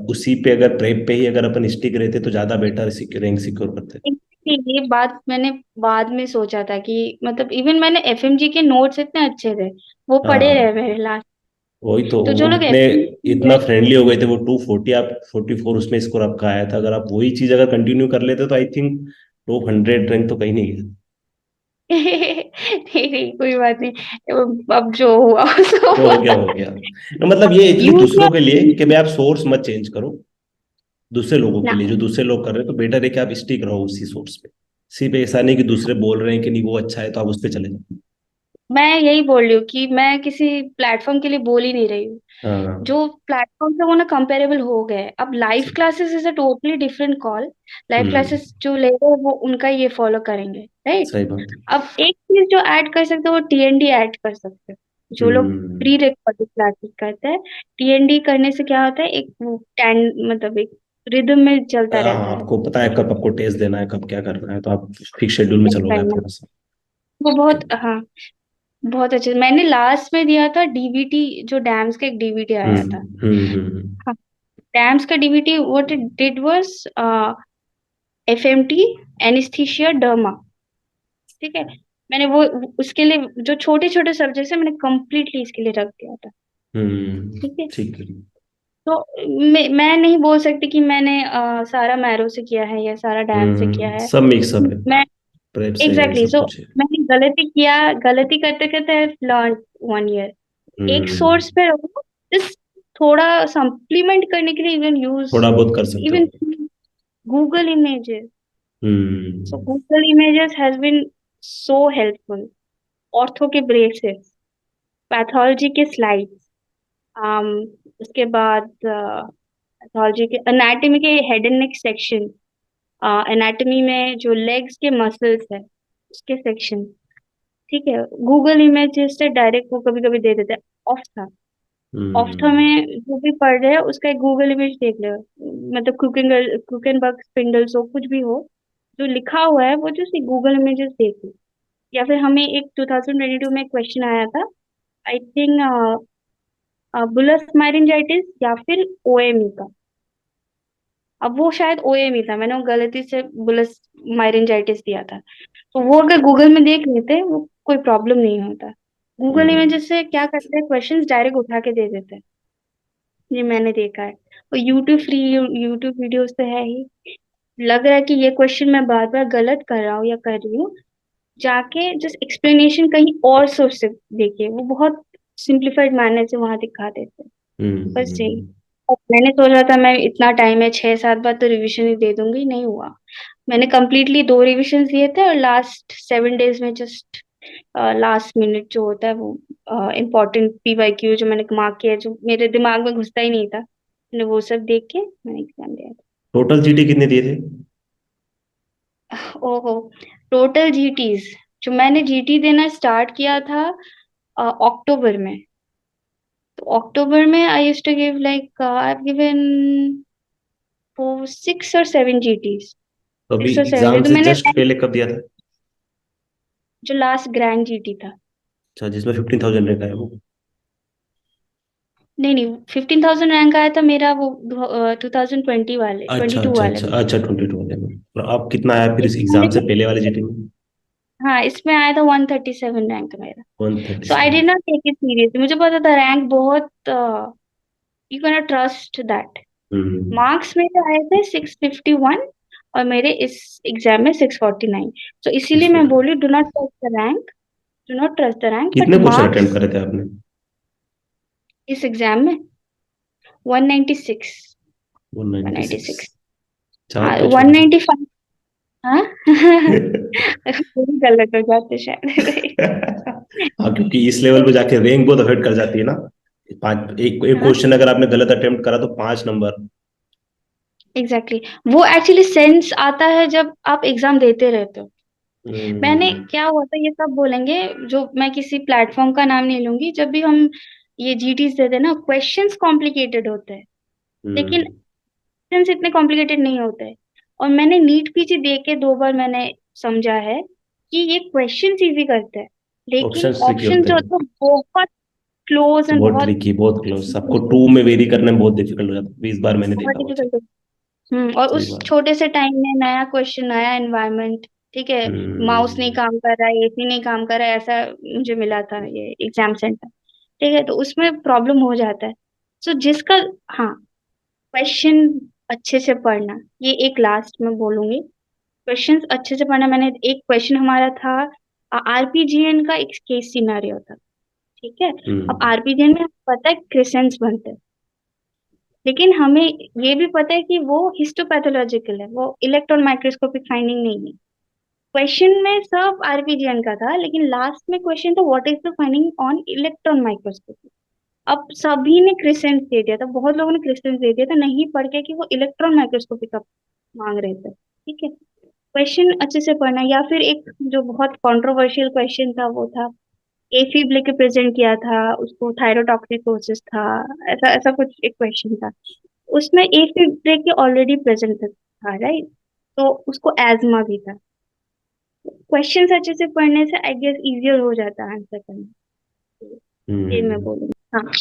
उसी पे अगर प्रेप पे ही अगर अपन स्टिक रहते तो ज्यादा बेटर रैंक सिक्योर करते। ये बात मैंने बाद में सोचा था कि मतलब इवन मैंने एफएमजी के नोट्स इतने अच्छे थे, वो पढ़े रहे हाँ मेरे लास्ट। वही तो, तो जो वो लोग कितने एफएमजी, इतना फ्रेंडली हो गए थे। वो 240, आप 44 उसमें स्कोर आपका आया था। अगर आप वही चीज अगर कंटिन्यू कर लेते तो आई थिंक टॉप 100 रैंक तो कहीं नहीं गया। नहीं नहीं कोई बात नहीं, अब जो हुआ सो जो हो हुआ। गया हो गया। तो मतलब ये एटलीस्ट दूसरों के लिए कि भाई आप सोर्स मत चेंज करो। दूसरे लोगों के ना। लिए, जो दूसरे लोग कर रहे हैं, तो बेटर है कि आप स्टिक रहो उसी सोर्स पे। सिर्फ ऐसा नहीं कि दूसरे बोल रहे हैं कि नहीं वो अच्छा है तो आप उस पे चले जाओ। मैं यही बोल रही हूँ कि मैं किसी प्लेटफॉर्म के लिए बोल ही नहीं रही हूँ। हाँ। जो प्लेटफॉर्म है वो ना कंपेरेबल हो गए हैं। अब लाइव सही। Classes is a totally different call. Live hmm. Classes जो ले रहे हैं वो उनका ये फॉलो करेंगे, राइट। सही बात है। अब एक चीज जो ऐड कर सकते हो वो टीएनडी ऐड कर सकते हो। जो लोग हम्म। प्री रिकॉर्डेड क्लासेस करते हैं, टीएनडी करने से क्या होता है, एक वो टैन मतलब एक रिदम में चलता हाँ, रहता है। आपको पता है कब आपको टेस्ट देना है, कब क्या करना है, तो आप फिक्स शेड्यूल में चलोगे आपके पास। वो बहुत, हाँ, बहुत अच्छे। मैंने लास्ट में दिया था डीवीटी, जो डैम्स का एक डीवीटी आया था। हम्म। हाँ, डैम्स का DVT what it did was FMT, anaesthesia, derma. ठीक है। मैंने वो उसके लिए जो छोटे छोटे सब्जेक्ट्स है मैंने कंप्लीटली इसके लिए रख दिया था। ठीक है। ठीक है। तो मैं नहीं बोल सकती कि मैंने सारा मैरो से किया है या सारा डैम से किया है। सब मिक्सअप है। मैं प्रेप से है, एग्जैक्टली सब सो कुछ है। मैंने गलती किया, गलती करते करते लर्न 1 ईयर। एक हम्म। सोर्स पे रहो, जिस थोड़ा सप्लीमेंट करने के लिए इवन यूज, थोड़ा बहुत कर सकते इवन हो। Google images. So hmm. Google images has been so helpful. Ortho के ब्रेसेस, पैथोलॉजी के स्लाइड्स, उसके बाद पैथोलॉजी के एनाटॉमी के head and neck section, anatomy में जो लेग्स के मसल्स है उसके सेक्शन। ठीक है। गूगल इमेजेस से डायरेक्ट वो कभी कभी दे देते हैं। ऑफ था, ऑफ्था हम्म। में जो भी पढ़ रहे हैं उसका एक गूगल इमेज देख लो। मतलब कुकिंग, कुकिंग स्पिंडल्स हो कुछ भी हो, जो लिखा हुआ है वो जो गूगल इमेजेस देख लो। या फिर हमें एक 2022 में क्वेश्चन आया था, आई थिंक बुलस माइरेंजाइटिस या फिर ओएमई का। अब वो शायद ओएमई था, मैंने वो गलती से बुलस माइरेंजाइटिस दिया था। तो वो अगर गूगल में देख लेते वो कोई प्रॉब्लम नहीं होता। गूगल हम्म। इमेजेस से क्या करते हैं, क्वेश्चंस डायरेक्ट उठा के दे देते हैं। ये मैंने देखा है। और यूट्यूब फ्री, यूट्यूब वीडियोस तो है ही। लग रहा है कि ये क्वेश्चन मैं बार बार गलत कर रहा हूँ या कर रही हूँ, जाके जस्ट एक्सप्लेनेशन कहीं और सोर्स से देखिए, वो बहुत सिंप्लीफाइड मैनर से वहां दिखा देते हैं। बस यही। हम्म। और मैंने सोचा था मैं इतना टाइम है 6-7 बार तो रिवीजन ही दे दूंगी, नहीं हुआ। मैंने कंप्लीटली 2 रिविजन दिए थे और लास्ट 7 डेज में जस्ट लास्ट मिनट जो होता है वो इम्पोर्टेंट पीवाईक्यू जो मैंने मार्क किया है, जो मेरे दिमाग में घुसता ही नहीं था, मैंने वो सब देख के मैंने एग्जाम दिया टोटल जीटी कितने दिए थे? था। ओहो, टोटल जीटीज, जो मैंने जीटी देना स्टार्ट किया था अक्टूबर में। तो अक्टूबर में I used to give like I have given 6 or 7 GTs. तो अभी 6 और 7 एग्जाम तो से मैंने, जस्ट पहले कब दिया था? जो लास्ट ग्रैंड जीटी था। अच्छा, जिसमें 15,000 रैंक है वो। नहीं नहीं, 15,000 रैंक आया था मेरा वो 2020 वाले, अच्छा 22 अच्छा वाले अच्छा में। अच्छा, 22 वाले में। और अब कितना आया फिर इस इसमें एग्जाम से देखो, पहले वाले जीटी में? हाँ इसमें आया था 137 रैंक मेरा। One thirty so I seven did not take it seriously, मुझे पता था रैंक बहुत, you can not trust that. Hmm. Marks मेरे आए थे 651 और मेरे इस एग्जाम में 649। तो इसीलिए सिक्स मैं फोर्टी। बोली do not trust the rank, do not trust the rank, but कितने क्वेश्चन अटेम्प्ट मार्क्स करे थे आपने? इस एग्जाम में 196, 196। 196। हाँ, चार पे छोड़ दी। 195। हाँ पूरी गलत हो जाते शायद हाँ, क्योंकि इस लेवल पे जाके रैंक बहुत अफेक्ट कर जाती है ना। पांच, एक एक हाँ क्वेश्चन अगर आपने गलत अटेम्प्ट करा तो 5 नंबर। Exactly exactly। वो एक्चुअली सेंस आता है जब आप एग्जाम देते रहते हो। मैंने हम्म। क्या हुआ था ये सब बोलेंगे, जो मैं किसी प्लेटफॉर्म का नाम नहीं लूंगी, जब भी हम ये जीटीस देते हैं ना, क्वेश्चंस कॉम्प्लिकेटेड होते हैं, लेकिन हम्म। क्वेश्चंस इतने कॉम्प्लिकेटेड नहीं होते हैं। और मैंने नीट पीजी दे के 2 बार मैंने समझा है कि ये क्वेश्चंस इजी करते हैं, लेकिन ऑप्शंस ट्रिकी ऑप्शन होते जो हैं। होते हैं बहुत क्लोज तो एंड बहुत बहुत ट्रिकी, बहुत क्लोज, आपको टू में वेरी करने में बहुत डिफिकल्ट हो जाता है। 20 बार मैंने बहुत देखा वो चीज। डिफिकल्ट। और सही उस बात। छोटे से टाइम में नया क्वेश्चन, नया एनवायरनमेंट, ठीक है, माउस नहीं हम्म। काम कर रहा है, एसी नहीं काम कर रहा है, ऐसा मुझे मिला था ये एग्जाम सेंटर। ठीक है, तो उसमें प्रॉब्लम हो जाता है। सो जिसका, हाँ, क्वेश्चन अच्छे से पढ़ना, ये एक लास्ट में बोलूंगी, क्वेश्चंस अच्छे से पढ़ना। मैंने एक क्वेश्चन हमारा था आरपीजीएन का, एक केस सिनारियो था। ठीक है। अब हम्म। आरपीजीएन में हमें पता है क्रिसेंट्स बनते हैं, लेकिन हमें ये भी पता है कि वो हिस्टोपैथोलॉजिकल है, वो इलेक्ट्रॉन माइक्रोस्कोपिक फाइंडिंग नहीं है। क्वेश्चन में सब आरपीजीएन का था, लेकिन लास्ट में क्वेश्चन था what is the finding on electron microscopy. अब सभी ने क्रिसेंट दे दिया था, बहुत लोगों ने क्रिसेंट दे दिया था नहीं पढ़ के कि वो इलेक्ट्रॉन माइक्रोस्कोपी का मांग रहे थे। ठीक है, क्वेश्चन अच्छे से पढ़ना। या फिर एक जो बहुत कंट्रोवर्शियल क्वेश्चन था वो था एफिब लेके प्रेजेंट किया था, उसको थायरोटॉक्सिकोसिस था, ऐसा ऐसा कुछ एक क्वेश्चन था। उसमें एफिब लेके ऑलरेडी प्रेजेंट था, राइट? तो उसको एजमा भी था। क्वेश्चन अच्छे से पढ़ने से आई गेस इजियर हो जाता है आंसर करना। ये मैं हम्म। बोलूँ। हाँ।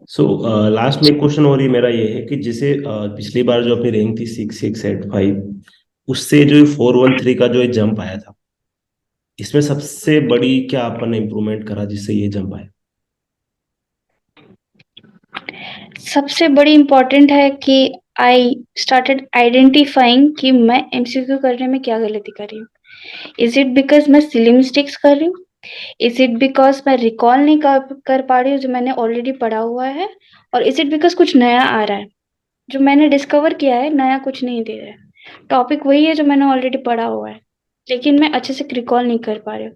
सो लास्ट में एक क्वेश्चन और ही मेरा ये है कि जैसे पिछली बार जो अपनी रैंक थी 6685, उससे जो 413 का जो एक जंप आया था, इसमें सबसे बड़ी क्या अपन ने इम्प्रूवमेंट करा जिससे ये जंप आया? सबसे बड़ी इम्पोर्टेंट है कि आई स्टार्टेड आइडेंटिफाइंग कि मैं एमसीक्यू करने में क्या गलती कर रही हूँ। इज इट बिकॉज मैं सिली मिस्टेक्स कर रही हूँ? इज इट बिकॉज मैं रिकॉल नहीं कर पा रही हूँ जो मैंने ऑलरेडी पढ़ा हुआ है? और इज इट बिकॉज कुछ नया आ रहा है? जो मैंने डिस्कवर किया है नया कुछ नहीं दे रहा है, टॉपिक वही है जो मैंने ऑलरेडी पढ़ा हुआ है, लेकिन मैं अच्छे से रिकॉल नहीं कर पा रही हूँ।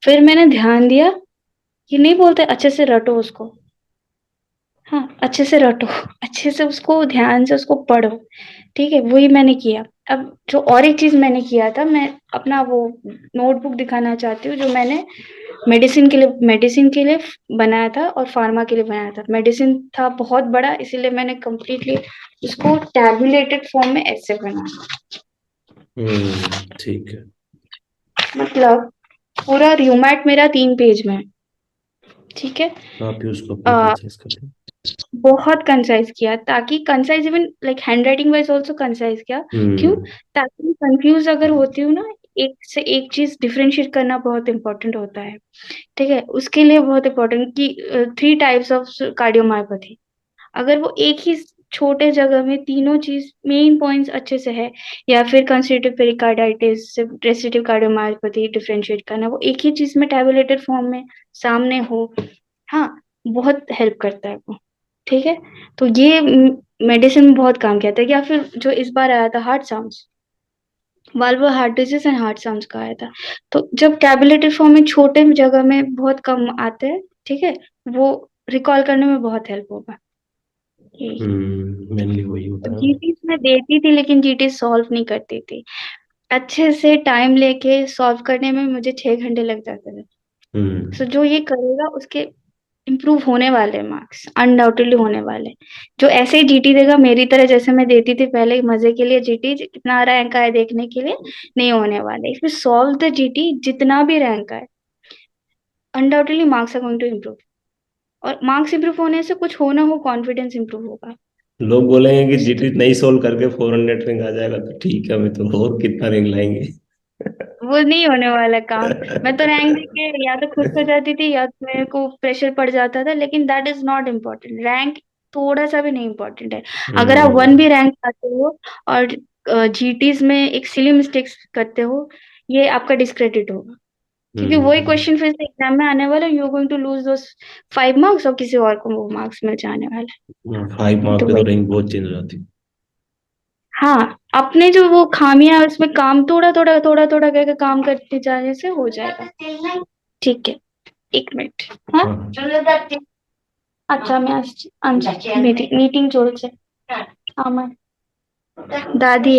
फिर मैंने ध्यान दिया कि नहीं बोलते अच्छे से रटो उसको। हाँ, अच्छे से रटो, अच्छे से उसको ध्यान से उसको पढ़ो। ठीक है, वही मैंने किया। अब जो और एक चीज मैंने किया था, मैं अपना वो नोटबुक दिखाना चाहती हूँ जो मैंने मेडिसिन के लिए बनाया था और फार्मा के लिए बनाया था। मेडिसिन था बहुत बड़ा, इसीलिए मैंने कंप्लीटली उसको टैबुलेटेड फॉर्म में ऐसे बनाया। ठीक है। मतलब पूरा रियूमैट मेरा 3 पेज में है। ठीक है। आप ही उसको अपना आ, कंसाइज करते हैं। बहुत कंसाइज किया, ताकि concise even like handwriting wise also concise किया। क्यों? हम्म। ताकि मैं कंफ्यूज अगर होती हूँ ना, एक से एक चीज डिफरेंशिएट करना बहुत इंपॉर्टेंट होता है। ठीक है, उसके लिए बहुत इंपॉर्टेंट कि 3 टाइप्स ऑफ कार्डियोमायोपैथी, अगर वो एक ही छोटे जगह में तीनों चीज मेन पॉइंट्स अच्छे से है, या फिर कंस्ट्रक्टिव पेरिकार्डाइटिस से रेस्ट्रिक्टिव कार्डियोमायोपैथी डिफरेंशिएट करना, वो एक ही चीज में टैबुलेटेड फॉर्म में सामने हो। हाँ, बहुत हेल्प करता है वो। ठीक है, तो ये मेडिसिन में बहुत काम किया था। या फिर जो इस बार आया था heart sounds, Volvo heart disease and heart sounds का आया था। तो जब टैबुलेटेड फॉर्म में छोटे जगह में बहुत कम आते हैं, ठीक है, वो रिकॉल करने में बहुत हेल्प होगा। यही। मेनली वही होता है। जीटीज मैं देती थी, लेकिन जीटीज सॉल्व नहीं करती थी अच्छे से। टाइम लेके सॉल्व करने में मुझे 6 घंटे लग जाते थे। सो हम्म। जो ये करेगा उसके इम्प्रूव होने वाले मार्क्स अनडाउटेडली होने वाले। जो ऐसे ही जीटी देगा मेरी तरह, जैसे मैं देती थी पहले मजे के लिए जीटी, कितना रैंक आए देखने के लिए, नहीं होने वाले। If you solve the GT, जितना भी रैंक आए, undoubtedly marks are going to improve. और मार्क्स इम्प्रूव होने से कुछ हो ना हो, कॉन्फिडेंस इम्प्रूव होगा। लोग बोलेंगे कि जीटी नहीं सोल्व करके 400 रैंक आ जाएगा, तो ठीक है, हमें तो और कितना रैंक लाएंगे। वो नहीं होने वाला काम। मैं तो रैंक देख के या तो खुश हो जाती थी या तो मेरे को प्रेशर पड़ जाता था, लेकिन that is not important. Rank थोड़ा सा भी नहीं इम्पोर्टेंट है। अगर आप वन हम्म। भी रैंक पाते हो और जीटीज में एक सिली मिस्टेक्स करते हो, ये आपका डिस्क्रेडिट होगा। क्योंकि वही हम्म। क्वेश्चन फिर से एग्जाम में आने वाला, you going to lose those 5 marks और किसी और को वो मार्क्स मिल जाने वाला 5 मार्क है। तो पे तो वही। रैंक बहुत चेंज हो जाती हाँ, अपने जो वो खामियां उसमें काम थोड़ा थोड़ा करके काम करते जाने से हो जाएगा। ठीक है, 1 মিনিট। হ্যাঁ, है। हाँ। আচ্ছা আমি আসছি, আনছি। মিটিং মিটিং চলছে আমার, দাদি।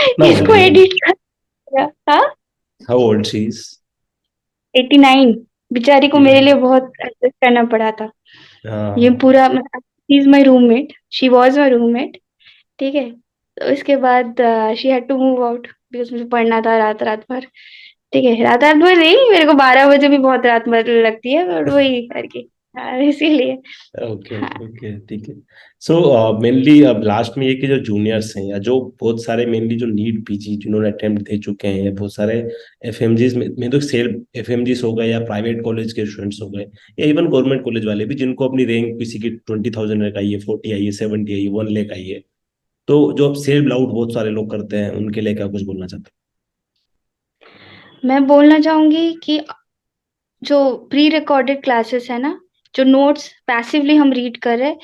कितना हो इसको गया? एडिट कर। हाँ, हाउ ओल्ड शी इज? 89। बेचारी को मेरे लिए 89। बहुत एडजस्ट करना पड़ा था। ये हाँ। पूरा मतलब she is my roommate, she was my roommate. ठीक है, तो इसके बाद she had to move out, because मुझे पढ़ना था रात रात भर। ठीक है, रात रात भर नहीं, मेरे को 12 बजे भी बहुत रात भर लगती है, बट वही करके। हाँ, इसीलिए। ओके हाँ। ओके ओके, ठीक है। सो मेनली अब लास्ट में ये कि जो जूनियर्स हैं या जो बहुत सारे मेनली जो नीट पीजी जिन्होंने अटेम्प्ट दे चुके हैं, या बहुत सारे एफएमजीज में तो सेल्फ एफएमजीज हो गए, या प्राइवेट कॉलेज के स्टूडेंट्स हो गए, या इवन गवर्नमेंट कॉलेज वाले भी, जिनको अपनी रैंक किसी की 20,000 रैंक आई है, 40 आई है, 70 आई है, 1 लाख आई है, तो जो सेल्फ डाउट बहुत सारे लोग करते हैं, उनके लिए क्या कुछ बोलना चाहते मैं बोलना चाहूंगी कि जो प्री रिकॉर्डेड क्लासेस है ना, जो नोट्स पैसिवली हम रीड कर रहे हैं,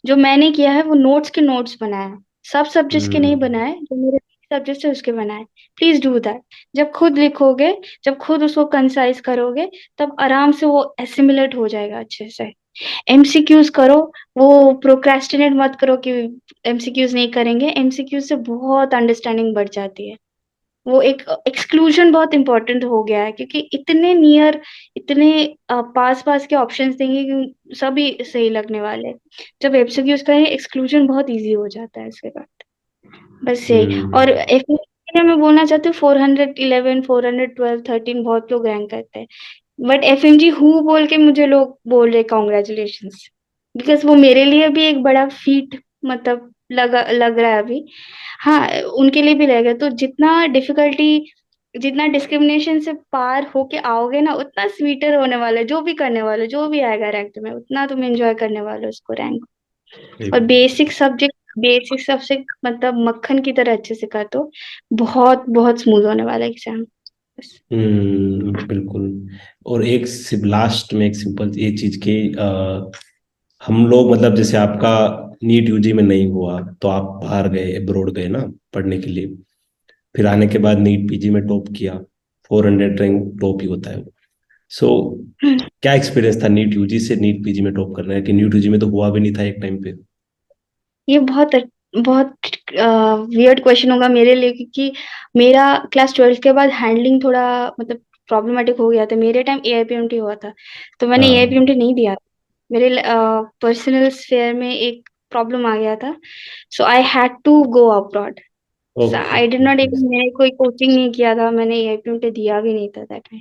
जो मैंने किया है वो नोट्स के नोट्स बनाए हैं। सब सब्जेक्ट्स के नहीं हम्म। बनाए, जो मेरे सब्जेक्ट है उसके बनाए। Please do that. जब खुद लिखोगे, जब खुद उसको कंसाइज करोगे, तब आराम से वो एसिमिलेट हो जाएगा अच्छे से। एमसीक्यूज करो, वो प्रोक्रेस्टिनेट मत करो कि एमसीक्यूज नहीं करेंगे। एमसीक्यूज से बहुत अंडरस्टैंडिंग बढ़ जाती है। वो एक एक्सक्लूजन बहुत इंपॉर्टेंट हो गया है, क्योंकि इतने नियर, इतने पास पास के ऑप्शंस देंगे कि सभी सही लगने वाले हैं। जब एमसीक्यूज करें, एक्सक्लूजन बहुत इजी हो जाता है इसके बाद। बस यही। और हम्म। एफएमजी में मैं बोलना चाहती हूँ, 411, 412, 13 बहुत लोग रैंक करते हैं। बट एफएमजी हु बोल के मुझे लोग बोल रहे कॉन्ग्रेचुलेशंस, बिकॉज वो मेरे लिए भी एक बड़ा फीट मतलब लग रहा है अभी। हाँ, उनके लिए भी रहेगा। तो जितना डिफिकल्टी, जितना डिस्क्रिमिनेशन से पार होके आओगे ना, उतना स्वीटर होने वाला है। जो भी करने वाले, जो भी आएगा रैंक में, उतना तुम एंजॉय करने वाले हो उसको रैंक। और बेसिक सब्जेक्ट मतलब मक्खन की तरह अच्छे से कर दो, बहुत बहुत स्मूथ होने वाला एग्जाम। बस। बिल्कुल। और एक लास्ट में एक सिंपल ये चीज की हम लोग मतलब जैसे आपका नीट यूजी में नहीं हुआ तो आप बाहर गए, अब्रोड गए ना पढ़ने के लिए, फिर आने के बाद नीट पीजी में टॉप किया, 400 रैंक टॉप ही होता है वो। सो क्या एक्सपीरियंस था नीट यूजी से नीट पीजी में टॉप करना है, कि नीट यूजी में तो हुआ भी नहीं था एक टाइम पे। ये बहुत बहुत वियर्ड क्वेश्चन होगा मेरे लिए, क्योंकि मेरा क्लास 12 के बाद हैंडलिंग थोड़ा मतलब प्रॉब्लमेटिक हो गया था। मेरे टाइम एआईपीएमटी हुआ था, तो मैंने हाँ। एआईपीएमटी नहीं दिया। मेरे पर्सनल स्फेयर में एक प्रॉब्लम आ गया था, so I had to go abroad. Okay. I did not even, मैंने कोई कोचिंग नहीं किया था, मैंने एआईपीएमटी दिया भी नहीं था दैट टाइम।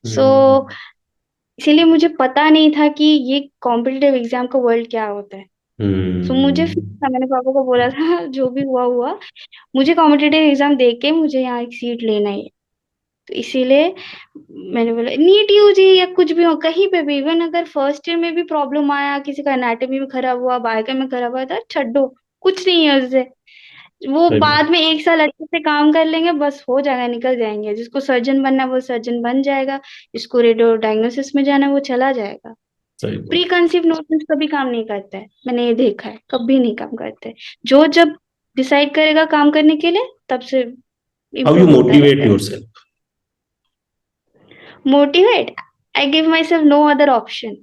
सो हम्म। इसीलिए मुझे पता नहीं था कि ये कॉम्पिटिटिव एग्जाम का वर्ल्ड क्या होता है। सो मुझे फिर हम्म। मैंने पापा को बोला था जो भी हुआ हुआ, मुझे कॉम्पिटिटिव एग्जाम दे के मुझे यहाँ एक सीट लेना ही है। तो इसीलिए मैंने बोला नीट यूजी या कुछ भी हो, कहीं पे भी, इवन अगर फर्स्ट ईयर में भी प्रॉब्लम आया, किसी का एनाटॉमी में खराब हुआ, बायोकेम में खराब हुआ था, छड्डो, कुछ नहीं है उससे। वो सही बात। बाद में एक साल अच्छे से काम कर लेंगे, बस हो जाएगा, निकल जाएंगे। जिसको सर्जन बनना है वो सर्जन बन जाएगा, जिसको रेडियो डायग्नोसिस में जाना है वो चला जाएगा। सही प्री बात। कंसीव नोशंस कभी काम नहीं करता है, मैंने ये देखा है, कभी नहीं काम करते। जो जब डिसाइड करेगा काम करने के लिए, तब से हाउ यू इम्प्रूव होता मोटिवेट रहता है। Yourself. Motivate, I give myself no other option.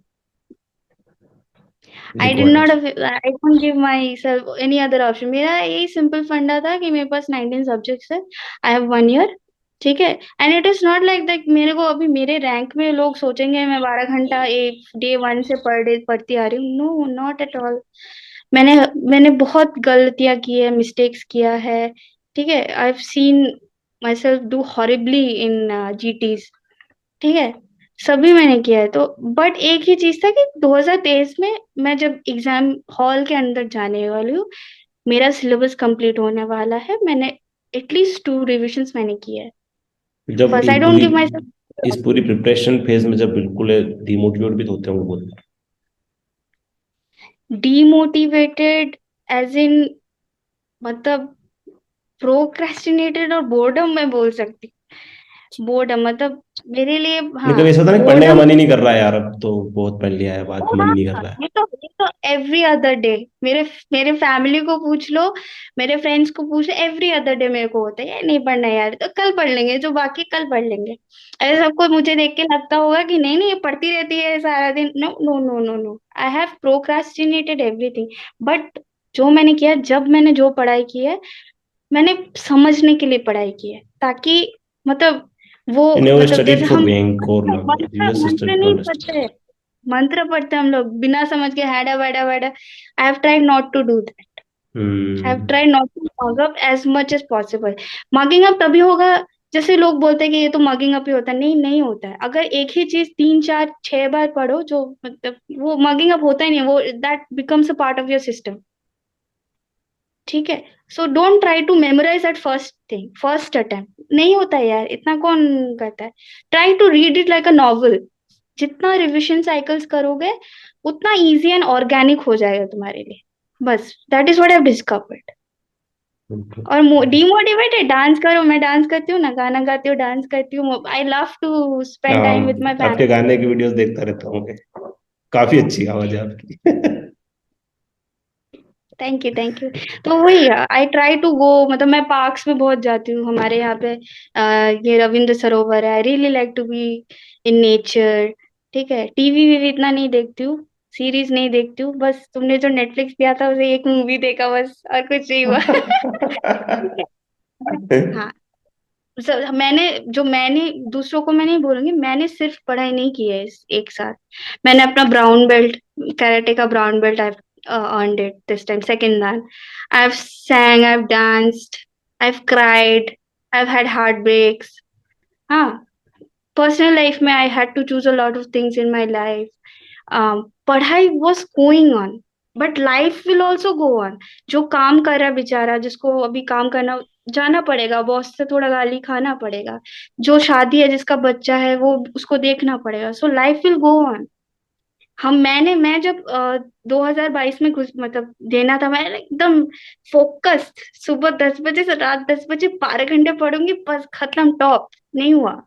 I did not, record. I don't give myself any other option. मेरा यही सिंपल फंडा था कि मेरे पास 19 सब्जेक्ट्स है, आई हैव 1 ईयर, ठीक है। And it is not like that मेरे को अभी मेरे रैंक में लोग सोचेंगे मैं 12 घंटा एक डे वन से पर डे पढ़ती आ रही हूँ। No, not at all. मैंने मैंने बहुत गलतियां की है, मिस्टेक्स किया है, ठीक है। I have seen myself do horribly in GTs, ठीक है। सभी मैंने किया है। तो बट एक ही चीज था कि 2023 में मैं जब एग्जाम हॉल के अंदर जाने वाली हूँ, मेरा सिलेबस कंप्लीट होने वाला है। मैंने एटलीस्ट 2 रिविजन्स मैंने किया है। जब फर्स्ट आई डोंट गिव माई इस पूरी सेल्फ प्रिपरेशन फेज में जब बिल्कुल डिमोटिवेट भी तो होते होंगे बहुत। डीमोटिवेटेड, एज इन मतलब प्रोक्रेस्टिनेटेड और बोर्डम मैं बोल सकती हूँ। बोर्डम मतलब मेरे लिए, नहीं, हाँ, कभी ऐसा होता है ना पढ़ने का बोर्डम। मन ही नहीं कर रहा है यार, अब तो बहुत पढ़ लिया है, ओ बात मन हाँ, नहीं कर रहा है। ये तो एवरी अदर डे। मेरे मेरे फैमिली को पूछ लो, मेरे फ्रेंड्स को पूछ लो, एवरी अदर डे मेरे को होता है यार नहीं पढ़ना है यार, तो कल पढ़ लेंगे, जो बाकी कल पढ़ लेंगे। ऐसे सबको मुझे देख के लगता होगा कि नहीं नहीं ये पढ़ती रहती है सारा दिन। No no no no no, I have procrastinated everything. But जो मैंने किया, जब मैंने जो पढ़ाई की है, मैंने समझने के लिए पढ़ाई की है, ताकि मतलब वो You never मतलब studied जैसे for हम rank or number, you मंत्र just मंत्र studied to नहीं understand. पढ़ते, मंत्र पढ़ते हम लोग बिना समझ के, हैडा वैडा वैडा। I have tried not to do that. I have hmm. Tried not to mug up as much as possible. Mugging up तभी होगा, जैसे लोग बोलते हैं कि ये तो मगिंग अप ही होता है। नहीं, नहीं होता है। अगर एक ही चीज 3 4 6 बार पढ़ो, जो मतलब वो मगिंग अप होता ही नहीं, वो that becomes a part of your system, ठीक है। So don't try to memorise at first thing, first attempt. नहीं होता है यार, इतना कौन करता है। Try to read it like a novel. जितना रिविजन साइकिल्स करोगे, उतना इजी एंड ऑर्गेनिक हो जाएगा तुम्हारे लिए। बस that is what I have discovered. बिल्कुल। और डिमोटिवेटेड, डांस करो, मैं डांस करती हूँ ना, गाना गाती हूँ, डांस करती हूँ, आई लव टू स्पेंड हाँ, टाइम विद माई आपके फैमिली। गाने की वीडियोस देखता रहता हूँ मैं। काफी अच्छी आवाज है आपकी। Thank you, thank you. तो वही, आई ट्राई टू गो, मतलब मैं पार्क्स में बहुत जाती हूँ, हमारे यहाँ पे ये रविंद्र सरोवर है, I really like to be in nature. ठीक है, टीवी वीवी इतना नहीं देखती हूँ, सीरीज नहीं देखती हूँ, बस तुमने जो नेटफ्लिक्स दिया था उसे एक मूवी देखा बस, और कुछ नहीं हुआ। ठीक है। हाँ, मैंने दूसरों को मैं नहीं बोलूंगी, मैंने सिर्फ पढ़ाई नहीं की है इस एक साथ। मैंने अपना ब्राउन बेल्ट, कराटे का brown belt, I earned it this time, second dan. I've sang, I've danced, I've cried, I've had heartbreaks. हाँ, पर्सनल लाइफ में I had to choose a lot of things in my life. पढ़ाई was going on, but life will also go on. जो काम कर रहा है बेचारा, जिसको अभी काम करना जाना पड़ेगा, बॉस से थोड़ा गाली खाना पड़ेगा, जो शादी है, जिसका बच्चा है, वो उसको देखना पड़ेगा, so life will go on. मैं जब 2022 में घुस, मतलब देना था, मैं एकदम फोकस्ड, सुबह 10 बजे से रात 10 बजे 12 घंटे पढ़ूंगी, बस खत्म, टॉप। नहीं हुआ।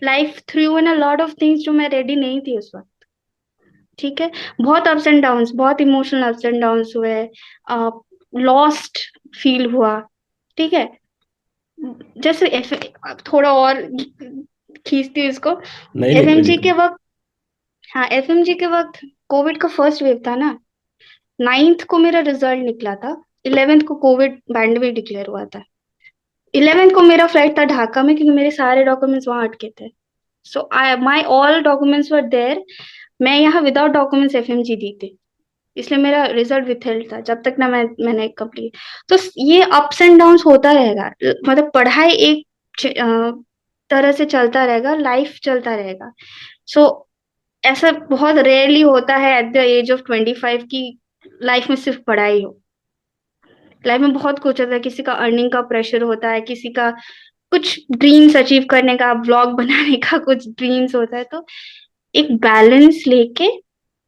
Life through in a lot of things जो मैं रेडी नहीं थी उस वक्त। ठीक है, बहुत अप्स एंड डाउन्स, बहुत इमोशनल अप्स एंड डाउन्स हुए, लॉस्ट फील हुआ। ठीक है, जैसे थोड़ा और खींचती हूँ इसको। नहीं नहीं, कोई एफएमजी दिक्कत के नहीं। वक्त, हाँ, एफएमजी के वक्त कोविड का फर्स्ट वेव था ना। 9th को मेरा रिजल्ट निकला था, 11th को कोविड पैंडेमिक डिक्लेयर हुआ था। 11th को मेरा फ्लाइट था ढाका में, क्योंकि मेरे सारे डॉक्यूमेंट्स वहां अटके थे। So I my all documents were there. मैं यहाँ विदाउट डॉक्यूमेंट्स एफएमजी दी थी, इसलिए मेरा रिजल्ट विथहेल्ड था जब तक ना मैंने कंप्लीट। तो ये अप्स एंड डाउन्स होता रहेगा, मतलब पढ़ाई एक तरह से चलता रहेगा, लाइफ चलता रहेगा। सो ऐसा बहुत रेयरली होता है एट द एज ऑफ 25 की लाइफ में सिर्फ पढ़ाई हो। लाइफ में बहुत कुछ होता है, किसी का अर्निंग का प्रेशर होता है, किसी का कुछ ड्रीम्स अचीव करने का, व्लॉग बनाने का कुछ ड्रीम्स होता है। तो एक बैलेंस लेके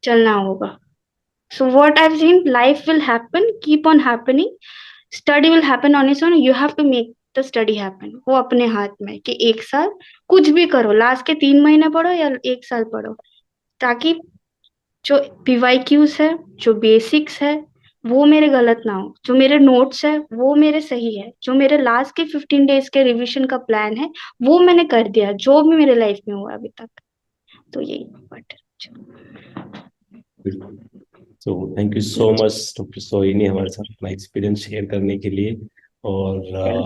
चलना होगा। So what I have seen, life will happen, keep on happening, study will happen on its own, you have to make the study happen. वो अपने हाथ में, कि एक साल कुछ भी करो, लास्ट के 3 महीने पढ़ो या एक साल पढ़ो, ताकि जो पीवाईक्यूज है, जो बेसिक्स है, वो मेरे गलत ना हो, जो मेरे नोट्स है वो मेरे सही है, जो मेरे लास्ट के 15 डेज के रिवीजन का प्लान है वो मैंने कर दिया, जो भी मेरे लाइफ में हुआ अभी तक। तो यही बट बिल्कुल। So thank you so much doctor सोहिनी, हमारे साथ अपना एक्सपीरियंस शेयर करने के लिए। थैंक और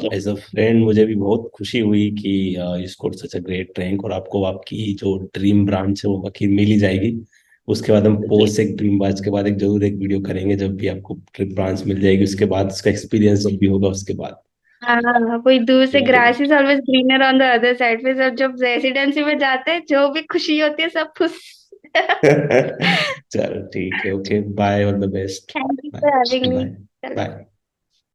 यू। एज अ फ्रेंड मुझे भी बहुत खुशी हुई कि you score such a great rank, और आपको आपकी जो ड्रीम ब्रांच है वो बाकी मिल ही जाएगी। उसके बाद हम पोस्ट एक ड्रीम ब्रांच के बाद एक जरूर एक वीडियो करेंगे, जब भी आपको ड्रीम ब्रांच मिल जाएगी उसके बाद, उसका एक्सपीरियंस जब भी होगा उसके बाद। हाँ, कोई दूर से, बिल्कुल। Grass is always greener on the other side, पे सब जब रेसिडेंसी में जाते हैं, जो भी खुशी होती है सब खुश। चलो ठीक है, okay, bye, all the best. Thank you bye. For having bye. Me. Bye.